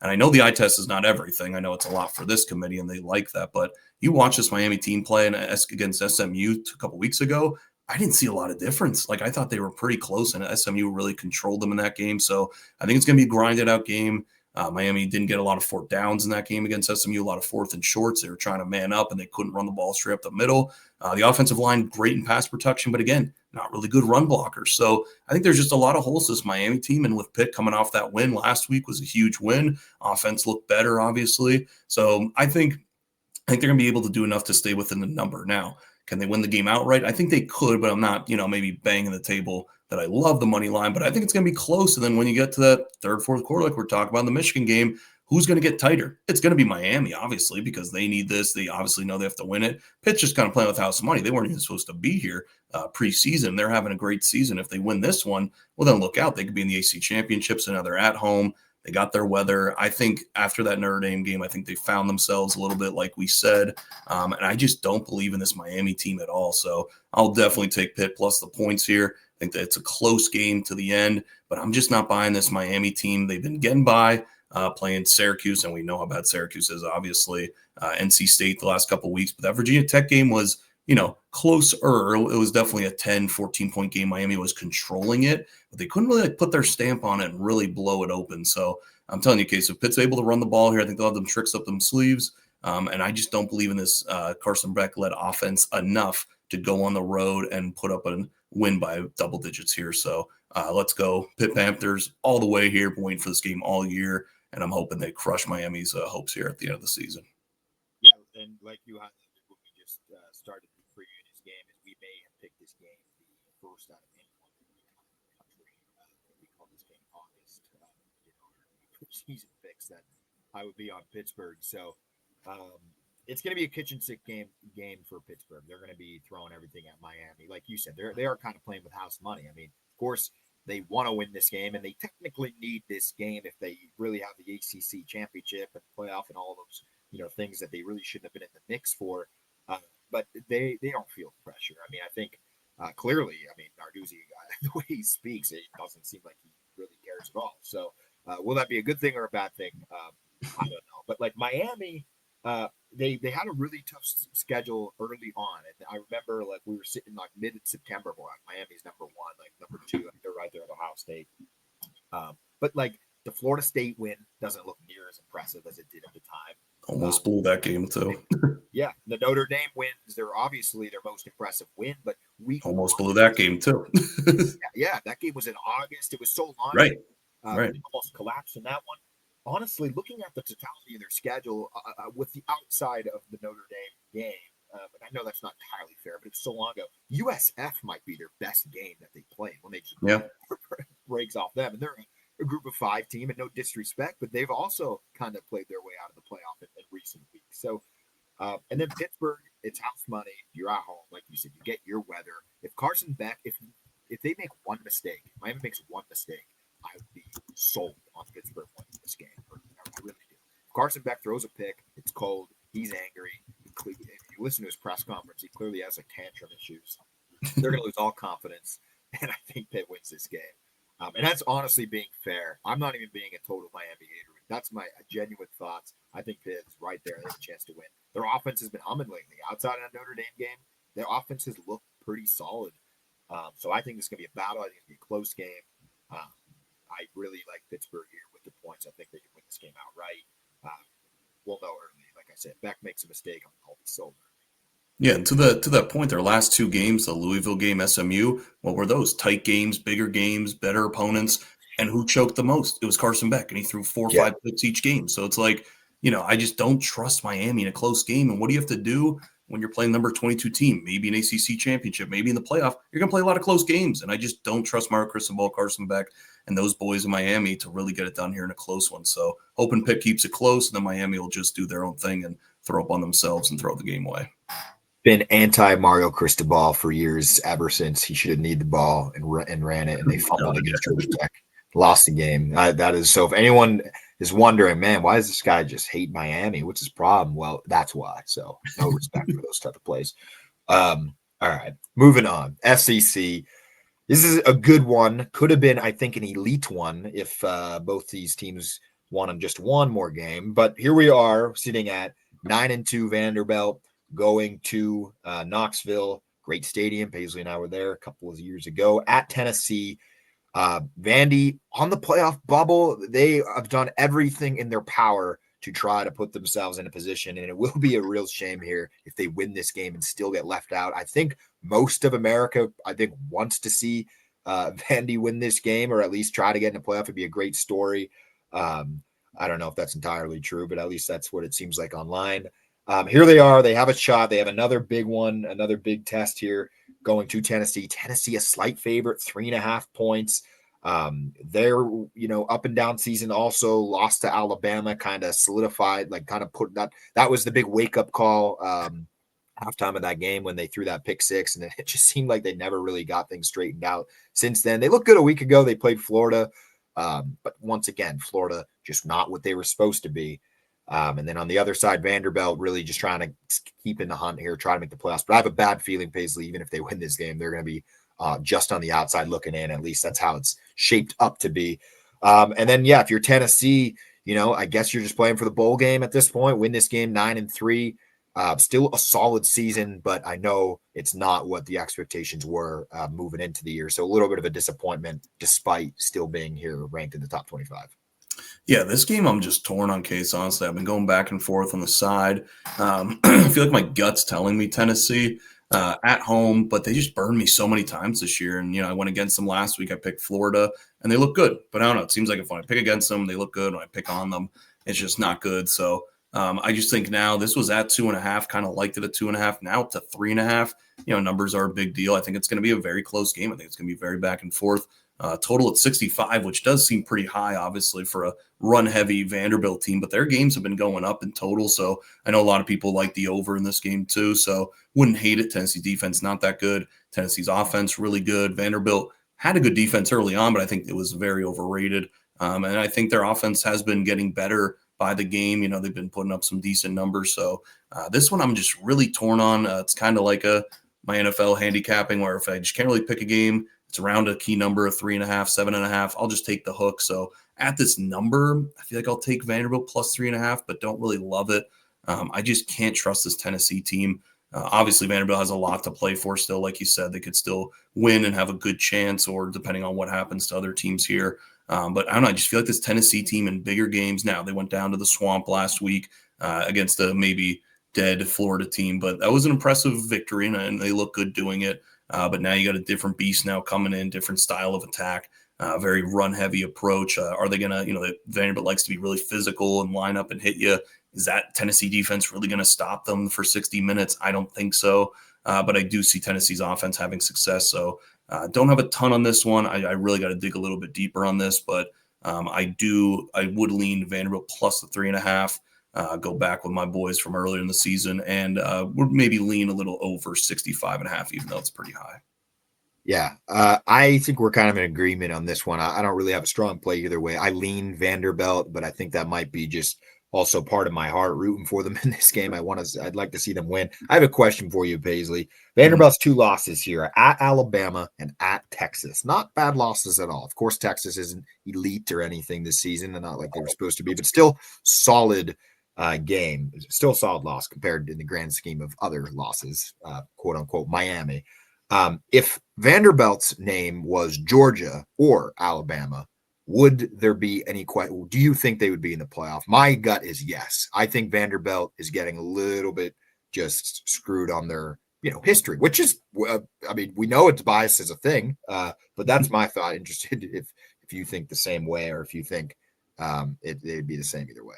[SPEAKER 2] And I know the eye test is not everything. I know it's a lot for this committee and they like that. But you watch this Miami team play against SMU a couple weeks ago, I didn't see a lot of difference. Like, I thought they were pretty close, and SMU really controlled them in that game. So I think it's going to be a grinded out game. Miami didn't get a lot of fourth downs in that game against SMU, a lot of fourth and shorts. They were trying to man up, and they couldn't run the ball straight up the middle. The offensive line, great in pass protection, but again, not really good run blockers. So I think there's just a lot of holes to this Miami team, and with Pitt coming off that win last week was a huge win. Offense looked better, obviously. So I think they're going to be able to do enough to stay within the number. Now, can they win the game outright? I think they could, but I'm not, maybe banging the table that I love the money line, but I think it's going to be close. And then when you get to that third, fourth quarter, like we're talking about in the Michigan game, who's going to get tighter? It's going to be Miami, obviously, because they need this. They obviously know they have to win it. Pitt's just kind of playing with house money. They weren't even supposed to be here preseason. They're having a great season. If they win this one, well, then look out. They could be in the AC championships, and now they're at home. They got their weather. I think after that Notre Dame game, I think they found themselves a little bit, like we said. And I just don't believe in this Miami team at all. So I'll definitely take Pitt plus the points here. I think that it's a close game to the end, but I'm just not buying this Miami team. They've been getting by playing Syracuse, and we know how bad Syracuse is, obviously. NC State the last couple of weeks, but that Virginia Tech game was, closer. It was definitely a 10, 14-point game. Miami was controlling it, but they couldn't really put their stamp on it and really blow it open. So I'm telling you, Case, if Pitt's able to run the ball here, I think they'll have them tricks up them sleeves. And I just don't believe in this Carson Beck-led offense enough to go on the road and put up a win by double digits here. So let's go Pitt Panthers all the way here. Been waiting for this game all year, and I'm hoping they crush Miami's hopes here at the end of the season.
[SPEAKER 1] Yeah, and like you highlighted when we just started the preview in this game, is we may have picked this game the first out of anyone in the country. We call this game August. Our season picks that I would be on Pittsburgh. So it's going to be a kitchen sink game for Pittsburgh. They're going to be throwing everything at Miami. Like you said, they are kind of playing with house money. I mean, of course, they want to win this game, and they technically need this game if they really have the ACC championship and playoff and all those things that they really shouldn't have been in the mix for. But they don't feel pressure. I mean, I think clearly, Narduzzi, the way he speaks, it doesn't seem like he really cares at all. So will that be a good thing or a bad thing? I don't know. But like Miami, they had a really tough schedule early on, and I remember like we were sitting like mid-September, Miami's number one, like number two, like they're right there at Ohio State. But like the Florida State win doesn't look near as impressive as it did at the time.
[SPEAKER 2] Almost blew that game too.
[SPEAKER 1] Yeah, the Notre Dame wins. They're obviously their most impressive win, but we
[SPEAKER 2] almost blew that game too.
[SPEAKER 1] yeah, that game was in August. It was so long.
[SPEAKER 2] Right.
[SPEAKER 1] Right. It almost collapsed in that one. Honestly, looking at the totality of their schedule, with the outside of the Notre Dame game, but I know that's not entirely fair, but it's so long ago. USF might be their best game that they played when they just breaks off them, and they're a group of 5 team, and no disrespect, but they've also kind of played their way out of the playoff in recent weeks. So, and then Pittsburgh, it's house money. You're at home, like you said, you get your weather. If Carson Beck, if they make one mistake, Miami makes one mistake, I would be sold on Pittsburgh winning this game. I really do. If Carson Beck throws a pick, it's cold. He's angry. If you listen to his press conference, he clearly has like tantrum issues. They're going to lose all confidence, and I think Pitt wins this game. And that's honestly being fair. I'm not even being a total Miami hater. That's my genuine thoughts. I think Pitt's right there. They have a chance to win. Their offense has been humming lately. Outside of that Notre Dame game, their offense has looked pretty solid. So I think it's going to be a battle. I think it's going to be a close game. I really like Pittsburgh here with the points. I think they can win this game outright. We'll know early. Like I said, Beck makes a mistake, I'll be sold.
[SPEAKER 2] Yeah, and to that point, their last 2 games, the Louisville game, SMU, what were those? Tight games, bigger games, better opponents. And who choked the most? It was Carson Beck, and he threw 4 or 5 picks each game. So it's like, I just don't trust Miami in a close game. And what do you have to do when you're playing number 22 team? Maybe an ACC championship, maybe in the playoff. You're going to play a lot of close games. And I just don't trust Mario Cristobal, Carson Beck, and those boys in Miami to really get it done here in a close one. So hoping Pitt keeps it close, and then Miami will just do their own thing and throw up on themselves and throw the game away.
[SPEAKER 1] Been anti-Mario Cristobal for years, ever since he should have needed the ball and ran it, and they fumbled against Georgia Tech, lost the game. That is so. If anyone is wondering, man, why does this guy just hate Miami? What's his problem? Well, that's why. So no respect for those type of plays. All right, moving on. SEC. This is a good one. Could have been, I think, an elite one if both these teams won just one more game. But here we are sitting at 9-2 Vanderbilt, going to Knoxville, great stadium. Paisley and I were there a couple of years ago at Tennessee. Vandy on the playoff bubble. They have done everything in their power to try to put themselves in a position, and it will be a real shame here if they win this game and still get left out. I think most of America, wants to see Vandy win this game, or at least try to get in the playoff. It'd be a great story. I don't know if that's entirely true, but at least that's what it seems like online. Here they are. They have a shot. They have another big one, another big test here going to Tennessee. Tennessee, a slight favorite, 3.5 points. Their, up and down season also lost to Alabama, kind of solidified, put that was the big wake up call halftime of that game when they threw that pick six. And it just seemed like they never really got things straightened out since then. They looked good a week ago. They played Florida. But once again, Florida just not what they were supposed to be. And then on the other side, Vanderbilt really just trying to keep in the hunt here, try to make the playoffs. But I have a bad feeling, Paisley, even if they win this game, they're going to be just on the outside looking in. At least that's how it's shaped up to be. And then, if you're Tennessee, I guess you're just playing for the bowl game at this point. Win this game 9-3. Still a solid season, but I know it's not what the expectations were moving into the year. So a little bit of a disappointment despite still being here ranked in the top 25.
[SPEAKER 2] Yeah, this game I'm just torn on, Case, honestly. I've been going back and forth on the side. I feel like my gut's telling me Tennessee at home, but they just burned me so many times this year. And, I went against them last week. I picked Florida, and they look good. But I don't know. It seems like if when I pick against them, they look good. When I pick on them, it's just not good. So I just think now this was at 2.5, kind of liked it at 2.5. Now to 3.5. Numbers are a big deal. I think it's going to be a very close game. I think it's going to be very back and forth. Total at 65, which does seem pretty high, obviously, for a run-heavy Vanderbilt team. But their games have been going up in total, so I know a lot of people like the over in this game too. So wouldn't hate it. Tennessee defense not that good. Tennessee's offense really good. Vanderbilt had a good defense early on, but I think it was very overrated. And I think their offense has been getting better by the game. They've been putting up some decent numbers. So this one I'm just really torn on. It's kind of like my NFL handicapping, where if I just can't really pick a game, it's around a key number of 3.5, 7.5. I'll just take the hook. So at this number, I feel like I'll take Vanderbilt plus 3.5, but don't really love it. I just can't trust this Tennessee team. Obviously, Vanderbilt has a lot to play for still. Like you said, they could still win and have a good chance, or depending on what happens to other teams here. But I don't know. I just feel like this Tennessee team in bigger games now. They went down to the Swamp last week against a maybe dead Florida team, but that was an impressive victory, and they look good doing it. But now you got a different beast now coming in, different style of attack, very run-heavy approach. Are they going to, Vanderbilt likes to be really physical and line up and hit you. Is that Tennessee defense really going to stop them for 60 minutes? I don't think so. But I do see Tennessee's offense having success. So don't have a ton on this one. I really got to dig a little bit deeper on this, but I would lean Vanderbilt plus the 3.5. Go back with my boys from earlier in the season, and would maybe lean a little over 65.5, even though it's pretty high.
[SPEAKER 1] Yeah, I think we're kind of in agreement on this one. I don't really have a strong play either way. I lean Vanderbilt, but I think that might be just also part of my heart rooting for them in this game. I'd like to see them win. I have a question for you, Paisley. Vanderbilt's 2 losses here at Alabama and at Texas. Not bad losses at all. Of course, Texas isn't elite or anything this season, and not like they were supposed to be, but still solid game. Still a solid loss compared in the grand scheme of other losses, quote unquote, Miami. If Vanderbilt's name was Georgia or Alabama, would there be any question? Do you think they would be in the playoff? My gut is yes. I think Vanderbilt is getting a little bit just screwed on their history, which is, we know it's bias is a thing, but that's my thought. Interested if you think the same way, or if you think it'd be the same either way.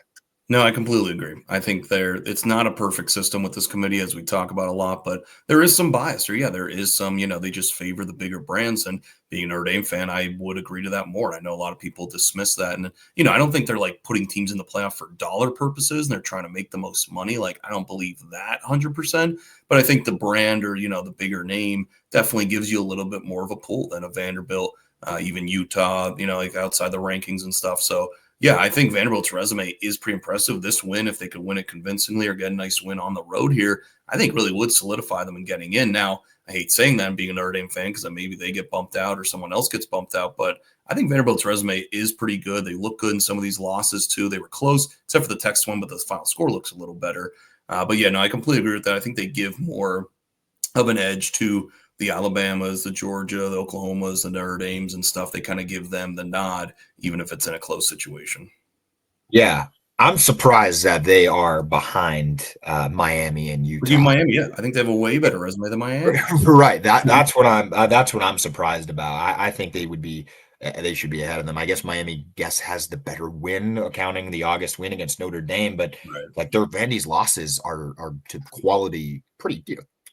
[SPEAKER 2] No, I completely agree. I think it's not a perfect system with this committee, as we talk about a lot, but there is some bias, or there is some, they just favor the bigger brands. And being a Notre Dame fan, I would agree to that more. I know a lot of people dismiss that. And, I don't think they're like putting teams in the playoff for dollar purposes and they're trying to make the most money. Like, I don't believe that 100%, but I think the brand, or, the bigger name definitely gives you a little bit more of a pull than a Vanderbilt, even Utah, like outside the rankings and stuff. So Yeah, I think Vanderbilt's resume is pretty impressive. This win, if they could win it convincingly or get a nice win on the road here, I think really would solidify them in getting in. Now, I hate saying that and being a Notre Dame fan because then maybe they get bumped out or someone else gets bumped out. But I think Vanderbilt's resume is pretty good. They look good in some of these losses too. They were close, except for the Texas one, but the final score looks a little better. But yeah, no, I completely agree with that. I think they give more of an edge to the Alabamas, the Georgia, the Oklahomas, the Notre Dames and stuff. They kind of give them the nod, even if it's in a close situation.
[SPEAKER 1] Yeah, I'm surprised that they are behind Miami and
[SPEAKER 2] Forgive
[SPEAKER 1] Utah.
[SPEAKER 2] Miami, yeah. I think they have a way better resume than Miami.
[SPEAKER 1] Right. That's what I'm surprised about. I think they should be ahead of them. I guess Miami has the better win, accounting the August win against Notre Dame, but
[SPEAKER 2] Right.
[SPEAKER 1] like their Vandy's losses are to quality, pretty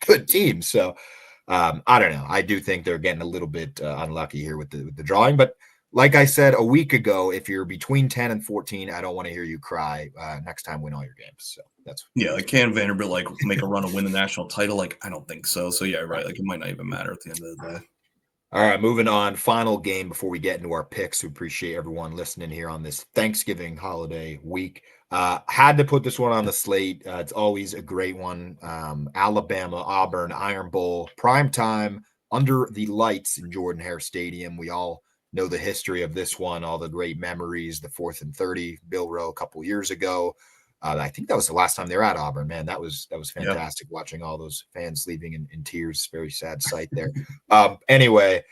[SPEAKER 1] good teams. So I don't know. I do think they're getting a little bit unlucky here with the drawing, but like I said a week ago, if you're between 10 and 14, I don't want to hear you cry. Next time, win all your games. So
[SPEAKER 2] Yeah, like can Vanderbilt like make a run to win the national title? Like, I don't think so. So yeah, right. Like it might not even matter at the end of the day.
[SPEAKER 1] All right, moving on. Final game before we get into our picks. We appreciate everyone listening here on this Thanksgiving holiday week. Had to put this one on the slate. It's always a great one. Alabama, Auburn, Iron Bowl, prime time under the lights in Jordan-Hare Stadium. We all know the history of this one, all the great memories, the 4th and 30, Bill Rowe a couple years ago. I think that was the last time they were at Auburn. Man, that was fantastic watching all those fans leaving in tears. Very sad sight there. Anyway,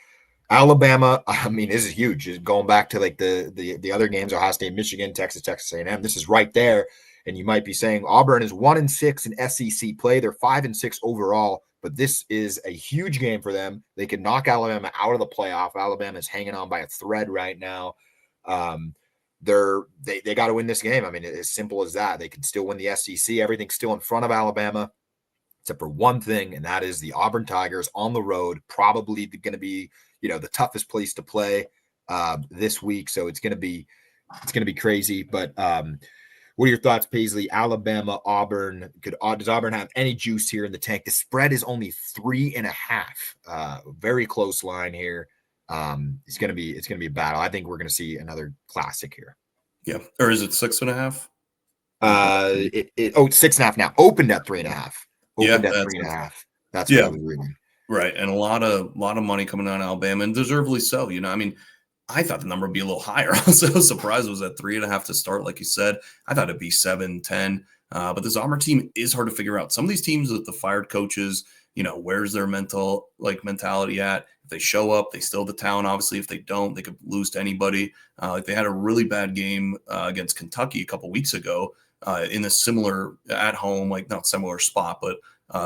[SPEAKER 1] Alabama. I mean, this is huge. Just going back to like the other games: Ohio State, Michigan, Texas A&M. This is right there. And you might be saying Auburn is 1-6 in SEC play. They're 5-6 overall. But this is a huge game for them. They can knock Alabama out of the playoff. Alabama is hanging on by a thread right now. They got to win this game. I mean, as simple as that. They can still win the SEC. Everything's still in front of Alabama, except for one thing, and that is the Auburn Tigers on the road. Probably going to be, the toughest place to play this week. So it's going to be crazy. But what are your thoughts, Paisley? Alabama, Auburn. Does Auburn have any juice here in the tank? The spread is only 3.5. Very close line here. It's gonna be a battle. I think we're gonna see another classic here.
[SPEAKER 2] Yeah, or is it 6.5?
[SPEAKER 1] It's 6.5 now. Opened at 3.5. Opened at 3.5. That's what I was reading.
[SPEAKER 2] Right, and a lot of money coming out of Alabama, and deservedly so. I mean, I thought the number would be a little higher. I was so surprised it was at 3.5 to start, like you said. I thought it'd be 7, 10. But this Auburn team is hard to figure out. Some of these teams with the fired coaches, where's their mentality at? If they show up, they still have the talent. Obviously, if they don't, they could lose to anybody. Like they had a really bad game against Kentucky a couple weeks ago in a similar at home, like not similar spot, but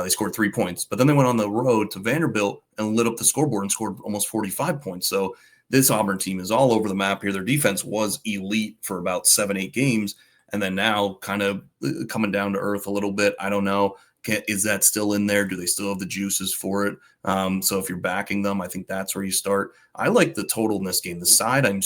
[SPEAKER 2] they scored 3 points. But then they went on the road to Vanderbilt and lit up the scoreboard and scored almost 45 points. So this Auburn team is all over the map here. Their defense was elite for about 7, 8 games. And then now kind of coming down to earth a little bit. I don't know. Is that still in there? Do they still have the juices for it? So if you're backing them, I think that's where you start. I like the total in this game. The side, I'm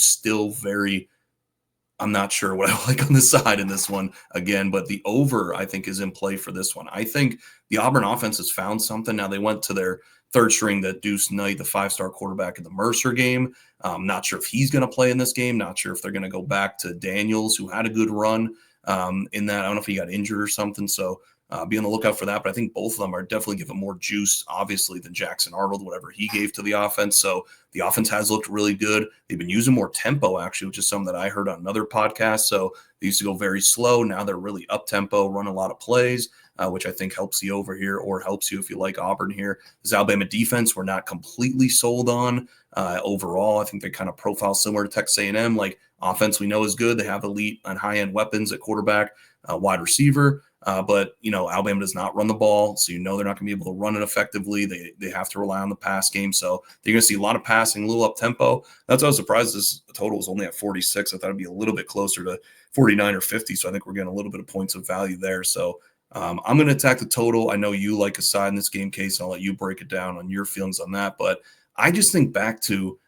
[SPEAKER 2] not sure what I like on the side in this one again, but the over I think is in play for this one. I think the Auburn offense has found something. Now they went to their third string, that Deuce Knight, the 5-star quarterback in the Mercer game. Not sure if he's going to play in this game. Not sure if they're going to go back to Daniels, who had a good run in that. I don't know if he got injured or something. So be on the lookout for that. But I think both of them are definitely giving more juice, obviously, than Jackson Arnold, whatever he gave to the offense. So the offense has looked really good. They've been using more tempo, actually, which is something that I heard on another podcast. So they used to go very slow. Now they're really up tempo, run a lot of plays, which I think helps you over here, or helps you if you like Auburn here. This Alabama defense, we're not completely sold on overall. I think they kind of profile similar to Texas A&M. Like offense, we know is good. They have elite and high-end weapons at quarterback, wide receiver. But Alabama does not run the ball, so they're not going to be able to run it effectively. They have to rely on the pass game, so they're going to see a lot of passing, a little up tempo. That's why I was surprised this total was only at 46. I thought it'd be a little bit closer to 49 or 50. So I think we're getting a little bit of points of value there. So I'm going to attack the total. I know you like a side in this game, Case. I'll let you break it down on your feelings on that. But I just think back to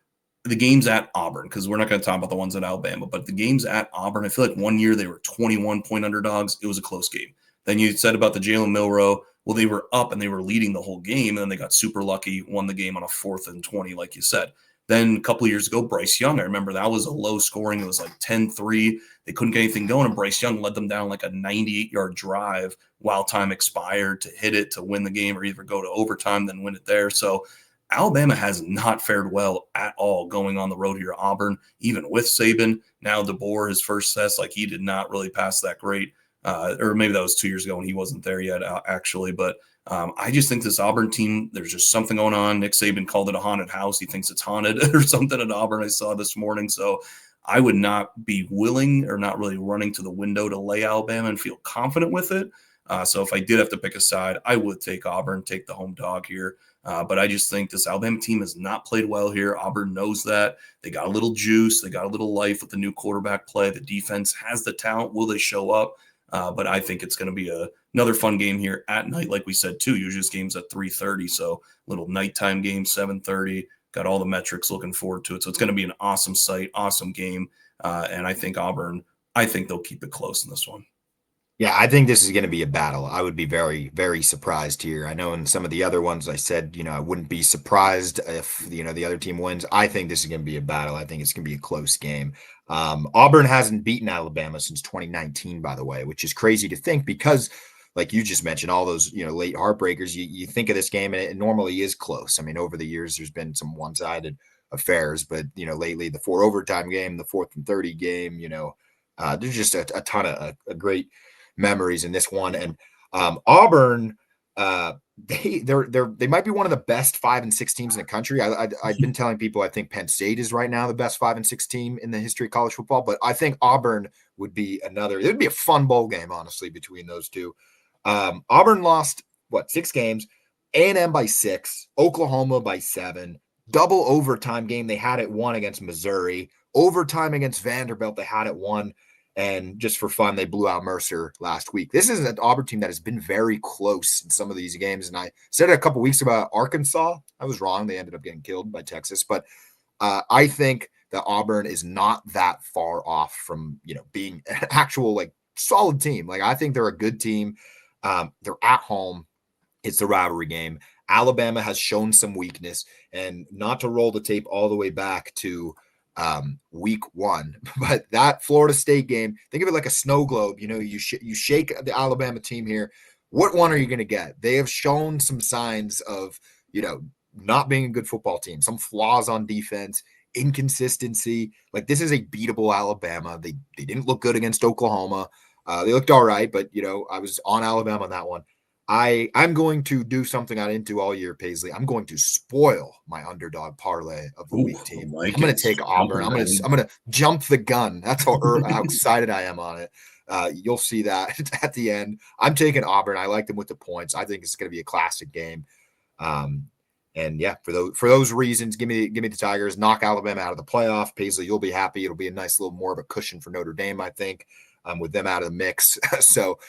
[SPEAKER 2] the games at Auburn, because we're not going to talk about the ones at Alabama, but the games at Auburn, I feel like one year they were 21-point underdogs. It was a close game. Then you said about the Jalen Milroe, well, they were up and they were leading the whole game, and then they got super lucky, won the game on a 4th and 20, like you said. Then a couple of years ago, Bryce Young, I remember that was a low scoring. It was like 10-3. They couldn't get anything going, and Bryce Young led them down like a 98-yard drive while time expired to hit it to win the game or either go to overtime, then win it there. So Alabama has not fared well at all going on the road here. Auburn, even with Saban, now DeBoer, his first test, like he did not really pass that great. Or maybe that was 2 years ago when he wasn't there yet, actually. But I just think this Auburn team, there's just something going on. Nick Saban called it a haunted house. He thinks it's haunted or something at Auburn I saw this morning. So I would not be willing or not really running to the window to lay Alabama and feel confident with it. So if I did have to pick a side, I would take Auburn, take the home dog here. But I just think this Alabama team has not played well here. Auburn knows that. They got a little juice. They got a little life with the new quarterback play. The defense has the talent. Will they show up? But I think it's going to be another fun game here at night. Like we said, too, usually this game's at 3:30. So little nighttime game, 7:30. Got all the metrics, looking forward to it. So it's going to be an awesome sight, awesome game. And I think Auburn, I think they'll keep it close in this one.
[SPEAKER 1] Yeah, I think this is going to be a battle. I would be very, very surprised here. I know in some of the other ones I said, I wouldn't be surprised if, the other team wins. I think this is going to be a battle. I think it's going to be a close game. Auburn hasn't beaten Alabama since 2019, by the way, which is crazy to think because, like you just mentioned, all those, late heartbreakers, you think of this game and it normally is close. I mean, over the years, there's been some one-sided affairs, but, lately the 4 overtime game, the 4th and 30 game, there's just a ton of great memories in this one. And Auburn, they might be one of the best 5 and 6 teams in the country. I've been telling people I think Penn State is right now the best 5 and 6 team in the history of college football, but I think Auburn would be another. It would be a fun bowl game, honestly, between those two. Auburn lost 6 games. A&M by 6, Oklahoma by 7. Double overtime game, they had it 1 against Missouri. Overtime against Vanderbilt, they had it 1. And just for fun, they blew out Mercer last week. This is an Auburn team that has been very close in some of these games. And I said it a couple weeks about Arkansas. I was wrong. They ended up getting killed by Texas. But I think that Auburn is not that far off from, being an actual, solid team. I think they're a good team. They're at home. It's the rivalry game. Alabama has shown some weakness. And not to roll the tape all the way back to week 1, but that Florida State game, think of it like a snow globe. You shake the Alabama team here. What one are you going to get? They have shown some signs of not being a good football team, some flaws on defense, inconsistency. This is a beatable Alabama. They didn't look good against Oklahoma. They looked all right, but I was on Alabama on that one. I'm going to do something I didn't do all year, Paisley. I'm going to spoil my underdog parlay of the week team. I'm going to take Auburn. I'm going to jump the gun. That's how excited I am on it. You'll see that at the end. I'm taking Auburn. I like them with the points. I think it's going to be a classic game. And yeah, for those reasons, give me the Tigers. Knock Alabama out of the playoff. Paisley, you'll be happy. It'll be a nice little more of a cushion for Notre Dame, I think, with them out of the mix. So.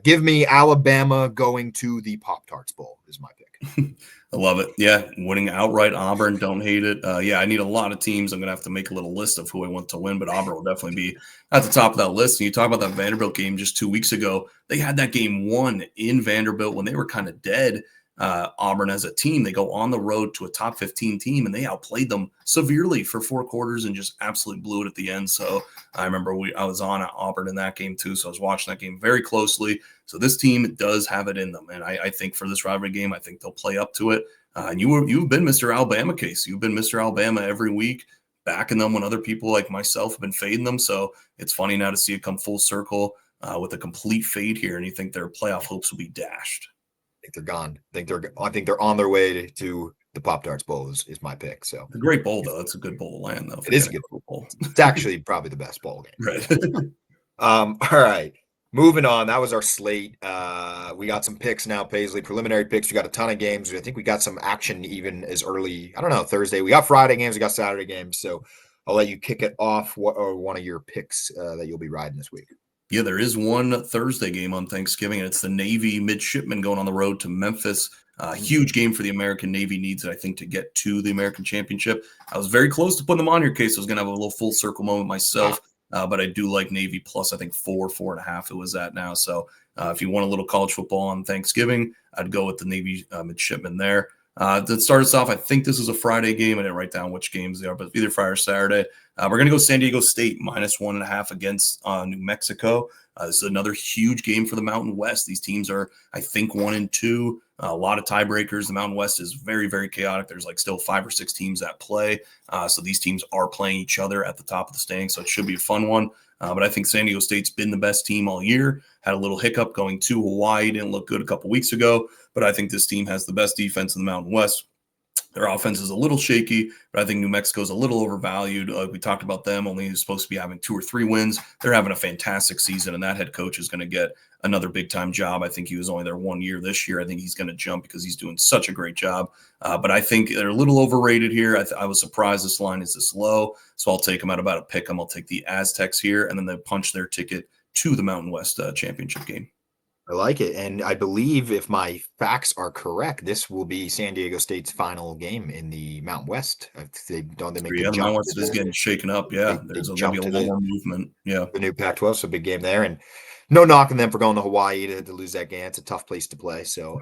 [SPEAKER 1] Give me Alabama going to the Pop-Tarts Bowl is my pick.
[SPEAKER 2] I love it. Yeah, winning outright Auburn. Don't hate it. Yeah, I need a lot of teams. I'm going to have to make a little list of who I want to win, but Auburn will definitely be at the top of that list. And you talk about that Vanderbilt game just 2 weeks ago. They had that game won in Vanderbilt when they were kind of dead. Auburn as a team, they go on the road to a top 15 team and they outplayed them severely for 4 quarters and just absolutely blew it at the end. So I remember I was on Auburn in that game too. So I was watching that game very closely. So this team does have it in them. And I think for this rivalry game, I think they'll play up to it. And you've been Mr. Alabama case. You've been Mr. Alabama every week, backing them when other people like myself have been fading them. So it's funny now to see it come full circle with a complete fade here. And you think their playoff hopes will be dashed.
[SPEAKER 1] I think they're gone. I think they're on their way to the Pop-Tarts Bowl is my pick. So
[SPEAKER 2] it's a great bowl though. It's a good bowl of land though.
[SPEAKER 1] It is a good bowl. It's actually probably the best bowl game.
[SPEAKER 2] Right.
[SPEAKER 1] All right. Moving on. That was our slate. We got some picks now, Paisley. Preliminary picks. We got a ton of games. I think we got some action even as early, I don't know, Thursday. We got Friday games. We got Saturday games. So I'll let you kick it off. What are one of your picks that you'll be riding this week?
[SPEAKER 2] Yeah, there is one Thursday game on Thanksgiving, and it's the Navy midshipmen going on the road to Memphis. Huge game for the American Navy needs it, I think, to get to the American Championship. I was very close to putting them on your case. I was going to have a little full circle moment myself, but I do like Navy plus, I think, 4.5 it was at now. So if you want a little college football on Thanksgiving, I'd go with the Navy midshipmen there. To start us off, I think this is a Friday game. I didn't write down which games they are, but either Friday or Saturday. We're going to go San Diego State -1.5 against New Mexico. This is another huge game for the Mountain West. These teams are, I think, 1-2. A lot of tiebreakers. The Mountain West is very, very chaotic. There's like still 5 or 6 teams at play. So these teams are playing each other at the top of the standings. So it should be a fun one. But I think San Diego State's been the best team all year. Had a little hiccup going to Hawaii. Didn't look good a couple weeks ago. But I think this team has the best defense in the Mountain West. Their offense is a little shaky, but I think New Mexico is a little overvalued. We talked about them only supposed to be having 2 or 3 wins. They're having a fantastic season, and that head coach is going to get another big-time job. I think he was only there 1 year this year. I think he's going to jump because he's doing such a great job. But I think they're a little overrated here. I was surprised this line is this low, so I'll take them at about a pick 'em. I'll take the Aztecs here, and then they punch their ticket to the Mountain West championship game.
[SPEAKER 1] I like it. And I believe if my facts are correct, this will be San Diego State's final game in the Mountain West. They don't they make the
[SPEAKER 2] The
[SPEAKER 1] jump
[SPEAKER 2] Mountain West is getting shaken up. Yeah, there's going to be a little more movement. Yeah,
[SPEAKER 1] the new Pac-12, so big game there. And no knocking them for going to Hawaii to lose that game. It's a tough place to play. So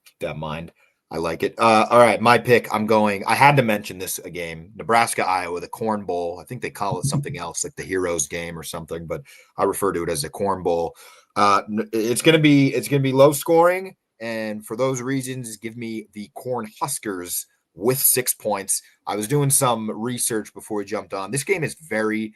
[SPEAKER 1] keep that in mind. I like it. All right, my pick. I had to mention this a game, Nebraska, Iowa, the Corn Bowl. I think they call it something else, like the Heroes game or something, but I refer to it as the Corn Bowl. It's gonna be low scoring, and for those reasons, give me the Corn Huskers with 6 points. I was doing some research before we jumped on. This game is very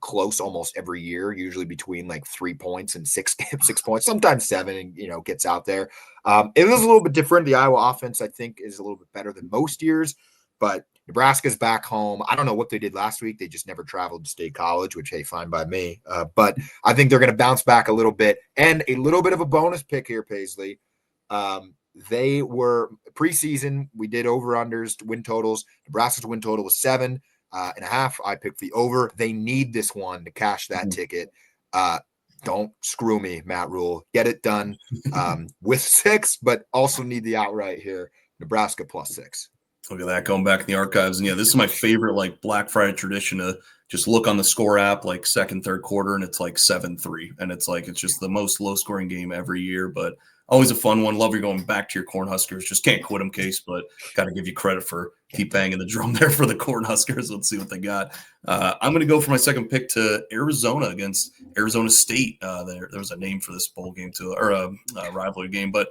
[SPEAKER 1] close almost every year, usually between like 3 points and 6 points, sometimes 7, and gets out there. It is a little bit different. The Iowa offense, I think, is a little bit better than most years, but Nebraska's back home. I don't know what they did last week. They just never traveled to State College, which, hey, fine by me. But I think they're going to bounce back a little bit. And a little bit of a bonus pick here, Paisley. They were preseason. We did over-unders, win totals. Nebraska's win total was 7.5. I picked the over. They need this one to cash that ticket. Don't screw me, Matt Rule. Get it done with 6, but also need the outright here. Nebraska +6.
[SPEAKER 2] Look at that, going back in the archives. And yeah, this is my favorite like Black Friday tradition to just look on the score app like second, third quarter, and it's like 7-3. And it's just the most low scoring game every year, but always a fun one. Love you're going back to your Cornhuskers. Just can't quit them, Case, but got to give you credit for keep banging the drum there for the Cornhuskers. Let's see what they got. I'm going to go for my second pick to Arizona against Arizona State. There was a name for this bowl game too, or a rivalry game, but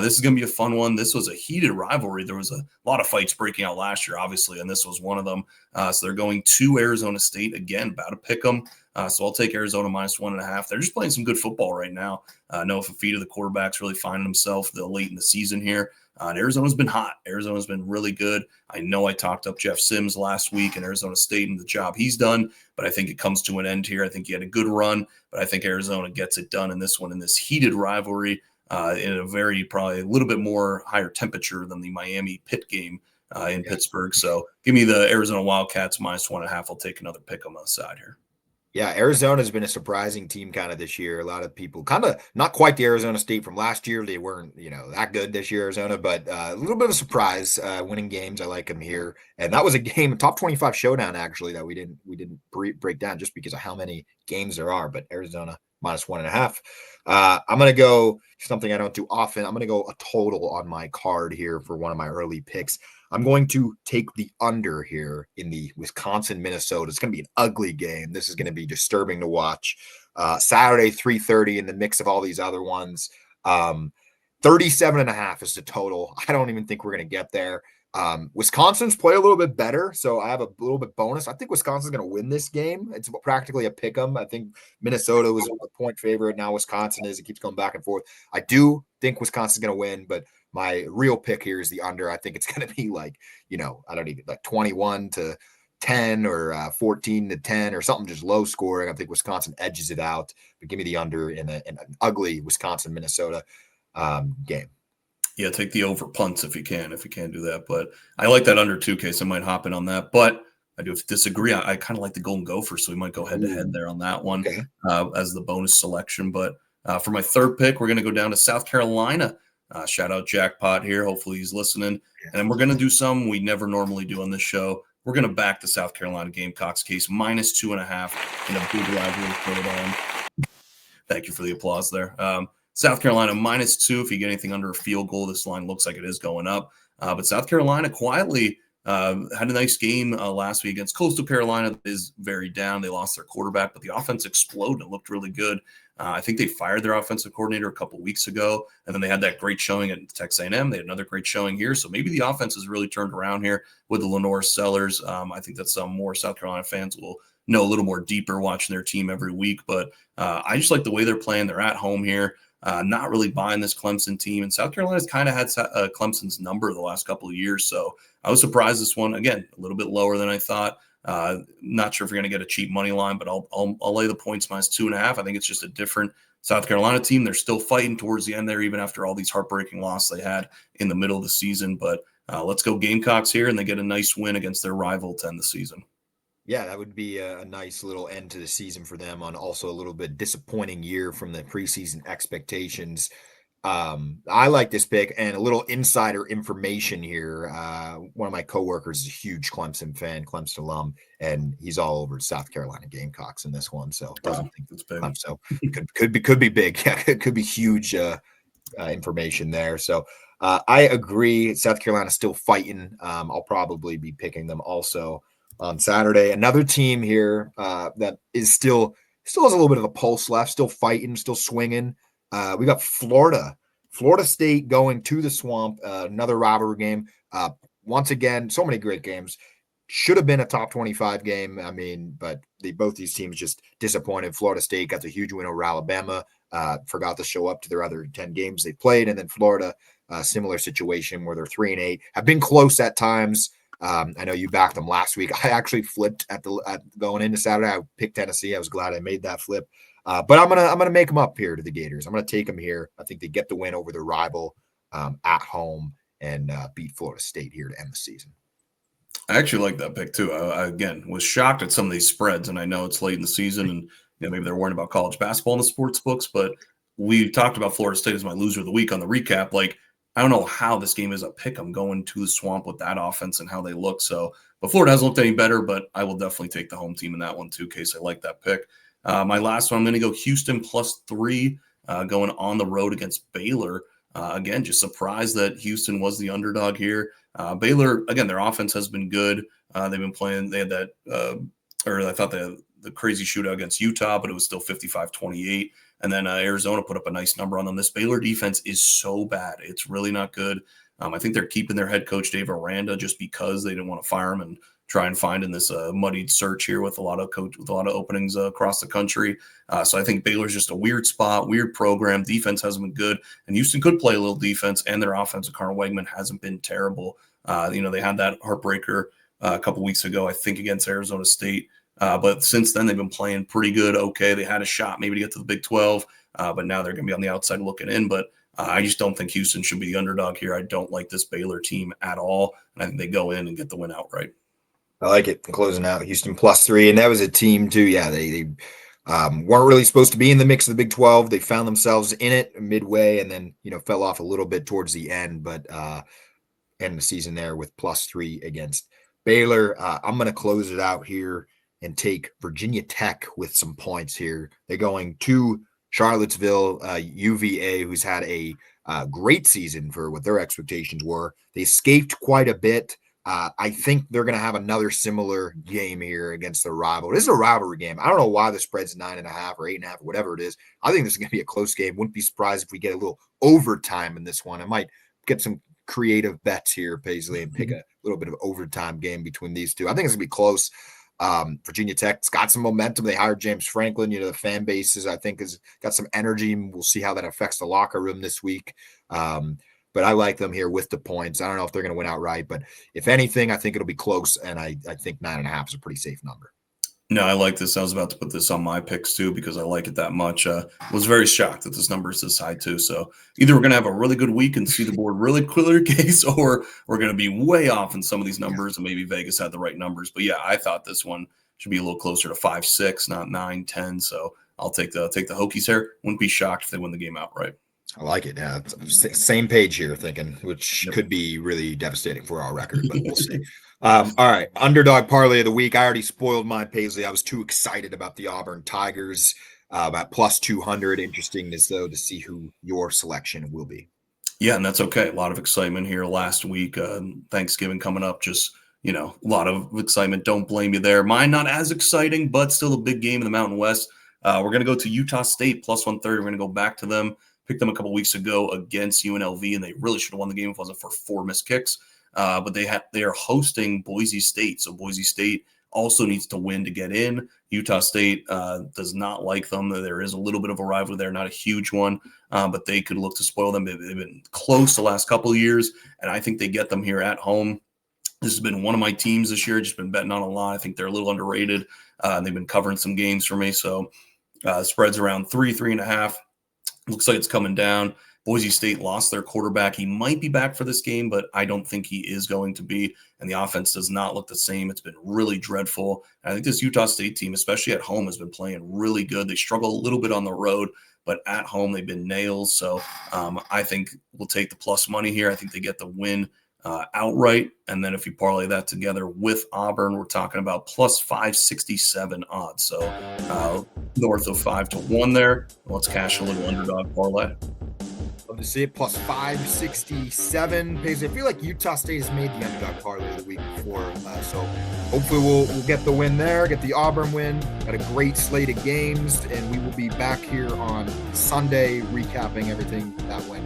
[SPEAKER 2] this is going to be a fun one. This was a heated rivalry. There was a lot of fights breaking out last year, obviously, and this was one of them. So they're going to Arizona State again, about to pick them. So I'll take Arizona -1.5. They're just playing some good football right now. Noah Fifita, the quarterback's really finding himself late in the season here. And Arizona's been hot. Arizona's been really good. I know I talked up Jeff Sims last week in Arizona State and the job he's done, but I think it comes to an end here. I think he had a good run, but I think Arizona gets it done in this one, in this heated rivalry. In a very probably a little bit more higher temperature than the Miami Pitt game in Pittsburgh. So give me the Arizona Wildcats -1.5. I'll take another pick on the side here.
[SPEAKER 1] Yeah, Arizona's been a surprising team kind of this year. A lot of people kind of not quite the Arizona State from last year. They weren't, that good this year, Arizona, but a little bit of a surprise winning games. I like them here. And that was a game, a top 25 showdown, actually, that we didn't break down just because of how many games there are. But Arizona -1.5. I'm going to go something I don't do often. I'm going to go a total on my card here for one of my early picks. I'm going to take the under here in the Wisconsin-Minnesota. It's going to be an ugly game. This is going to be disturbing to watch. Saturday, 3:30 in the mix of all these other ones. 37.5 is the total. I don't even think we're going to get there. Wisconsin's play a little bit better, so I have a little bit bonus. I think Wisconsin's going to win this game. It's practically a pick 'em. I think Minnesota was a point favorite. Now Wisconsin is. It keeps going back and forth. I do think Wisconsin's going to win, but my real pick here is the under. I think it's going to be like 21-10 or 14-10 or something, just low scoring. I think Wisconsin edges it out, but give me the under in an ugly Wisconsin-Minnesota game.
[SPEAKER 2] Yeah, take the over punts if you can do that. But I like that under 2K, so I might hop in on that. But I do disagree. I kind of like the Golden Gopher, so we might go head-to-head there on that one as the bonus selection. But for my third pick, we're going to go down to South Carolina. Shout out Jackpot here. Hopefully he's listening. And we're going to do something we never normally do on this show. We're going to back the South Carolina Gamecocks case -2.5 in a big rivalry throwdown. Thank you for the applause there. South Carolina -2. If you get anything under a field goal, this line looks like it is going up. But South Carolina quietly had a nice game last week against Coastal Carolina. That is very down. They lost their quarterback, but the offense exploded. It looked really good. I think they fired their offensive coordinator a couple weeks ago, and then they had that great showing at Texas A&M. They had another great showing here. So maybe the offense has really turned around here with the Lenore Sellers. I think that some more South Carolina fans will know a little more deeper watching their team every week. But I just like the way they're playing. They're at home here. Not really buying this Clemson team. And South Carolina's kind of had Clemson's number the last couple of years. So I was surprised this one, again, a little bit lower than I thought. Not sure if you're going to get a cheap money line, but I'll lay the points -2.5. I think it's just a different South Carolina team. They're still fighting towards the end there, even after all these heartbreaking losses they had in the middle of the season. But let's go Gamecocks here, and they get a nice win against their rival to end the season.
[SPEAKER 1] Yeah, that would be a nice little end to the season for them on also a little bit disappointing year from the preseason expectations. I like this pick, and a little insider information here. One of my coworkers is a huge Clemson fan, Clemson alum, and he's all over South Carolina Gamecocks in this one. So doesn't think
[SPEAKER 2] it's big.
[SPEAKER 1] So could be big. Yeah, it could be huge information there. So I agree. South Carolina's still fighting. I'll probably be picking them also on Saturday. Another team here that is still has a little bit of a pulse left, still fighting, still swinging. We got Florida State going to the Swamp, another rivalry game. Once again, so many great games. Should have been a top 25 game. I mean, but both these teams just disappointed. Florida State got the huge win over Alabama, forgot to show up to their other 10 games they played. And then Florida, similar situation where they're 3-8, have been close at times. I know you backed them last week. I actually flipped at going into Saturday. I picked Tennessee. I was glad I made that flip. But I'm gonna make them up here to the Gators. I'm gonna take them here. I think they get the win over the rival at home and beat Florida State here to end the season.
[SPEAKER 2] I actually like that pick too. I again was shocked at some of these spreads, and I know it's late in the season, and maybe they're worrying about college basketball in the sports books. But we talked about Florida State as my loser of the week on the recap. Like, I don't know how this game is a pick. I'm going to the Swamp with that offense and how they look. So, but Florida hasn't looked any better. But I will definitely take the home team in that one too, in case I like that pick. My last one, I'm going to go Houston +3, going on the road against Baylor. Again, just surprised that Houston was the underdog here. Baylor, again, their offense has been good. They've been playing. They had that, or I thought they had the crazy shootout against Utah, but it was still 55-28. And then Arizona put up a nice number on them. This Baylor defense is so bad. It's really not good. I think they're keeping their head coach, Dave Aranda, just because they didn't want to fire him and try and find in this muddied search here with a lot of openings across the country. So I think Baylor's just a weird spot, weird program. Defense hasn't been good, and Houston could play a little defense, and their offensive Connor Wegman hasn't been terrible. They had that heartbreaker a couple weeks ago, I think, against Arizona State. But since then, they've been playing pretty good. Okay, they had a shot maybe to get to the Big 12, but now they're going to be on the outside looking in. But I just don't think Houston should be the underdog here. I don't like this Baylor team at all, and I think they go in and get the win outright.
[SPEAKER 1] I like it. Closing out Houston +3, and that was a team too. Yeah, they weren't really supposed to be in the mix of the Big 12. They found themselves in it midway, and then fell off a little bit towards the end. But end the season there with +3 against Baylor. I'm going to close it out here and take Virginia Tech with some points here. They're going to Charlottesville, UVA, who's had a great season for what their expectations were. They escaped quite a bit. I think they're going to have another similar game here against the rival. This is a rivalry game. I don't know why the spread's 9.5 or 8.5, whatever it is. I think this is going to be a close game. Wouldn't be surprised if we get a little overtime in this one. I might get some creative bets here, Paisley, and pick a little bit of overtime game between these two. I think it's going to be close. Virginia Tech's got some momentum. They hired James Franklin. The fan bases, I think, has got some energy. We'll see how that affects the locker room this week. But I like them here with the points. I don't know if they're going to win outright, but if anything, I think it'll be close, and I think 9.5 is a pretty safe number.
[SPEAKER 2] No, I like this. I was about to put this on my picks too because I like it that much. Was very shocked that this number is this high too. So either we're going to have a really good week and see the board really clear case, or we're going to be way off in some of these numbers, and maybe Vegas had the right numbers. But yeah, I thought this one should be a little closer to 5-6, not 9-10. So I'll take the Hokies here. Wouldn't be shocked if they win the game outright.
[SPEAKER 1] I like it. Yeah, same page here, thinking, which could be really devastating for our record, but we'll see. All right, underdog parlay of the week. I already spoiled mine, Paisley. I was too excited about the Auburn Tigers at +200. Interesting as though to see who your selection will be.
[SPEAKER 2] Yeah, and that's okay. A lot of excitement here last week. Thanksgiving coming up, just, a lot of excitement. Don't blame you there. Mine not as exciting, but still a big game in the Mountain West. We're going to go to Utah State plus 130. We're going to go back to them. Picked them a couple weeks ago against UNLV, and they really should have won the game if it wasn't for 4 missed kicks. But they are hosting Boise State, so Boise State also needs to win to get in. Utah State does not like them. There is a little bit of a rivalry there, not a huge one, but they could look to spoil them. They've been close the last couple of years, and I think they get them here at home. This has been one of my teams this year. Just been betting on a lot. I think they're a little underrated. They've been covering some games for me, so spreads around 3.5. Looks like it's coming down. Boise State lost their quarterback. He might be back for this game, but I don't think he is going to be. And the offense does not look the same. It's been really dreadful. And I think this Utah State team, especially at home, has been playing really good. They struggle a little bit on the road, but at home they've been nails. So I think we'll take the plus money here. I think they get the win outright. And then if you parlay that together with Auburn, we're talking about plus 567 odds. So north of 5-1 there. Let's cash a little underdog parlay.
[SPEAKER 3] Love to see it. Plus 567. I feel like Utah State has made the underdog parlay the week before. So hopefully we'll get the win there, get the Auburn win. Got a great slate of games, and we will be back here on Sunday recapping everything that went.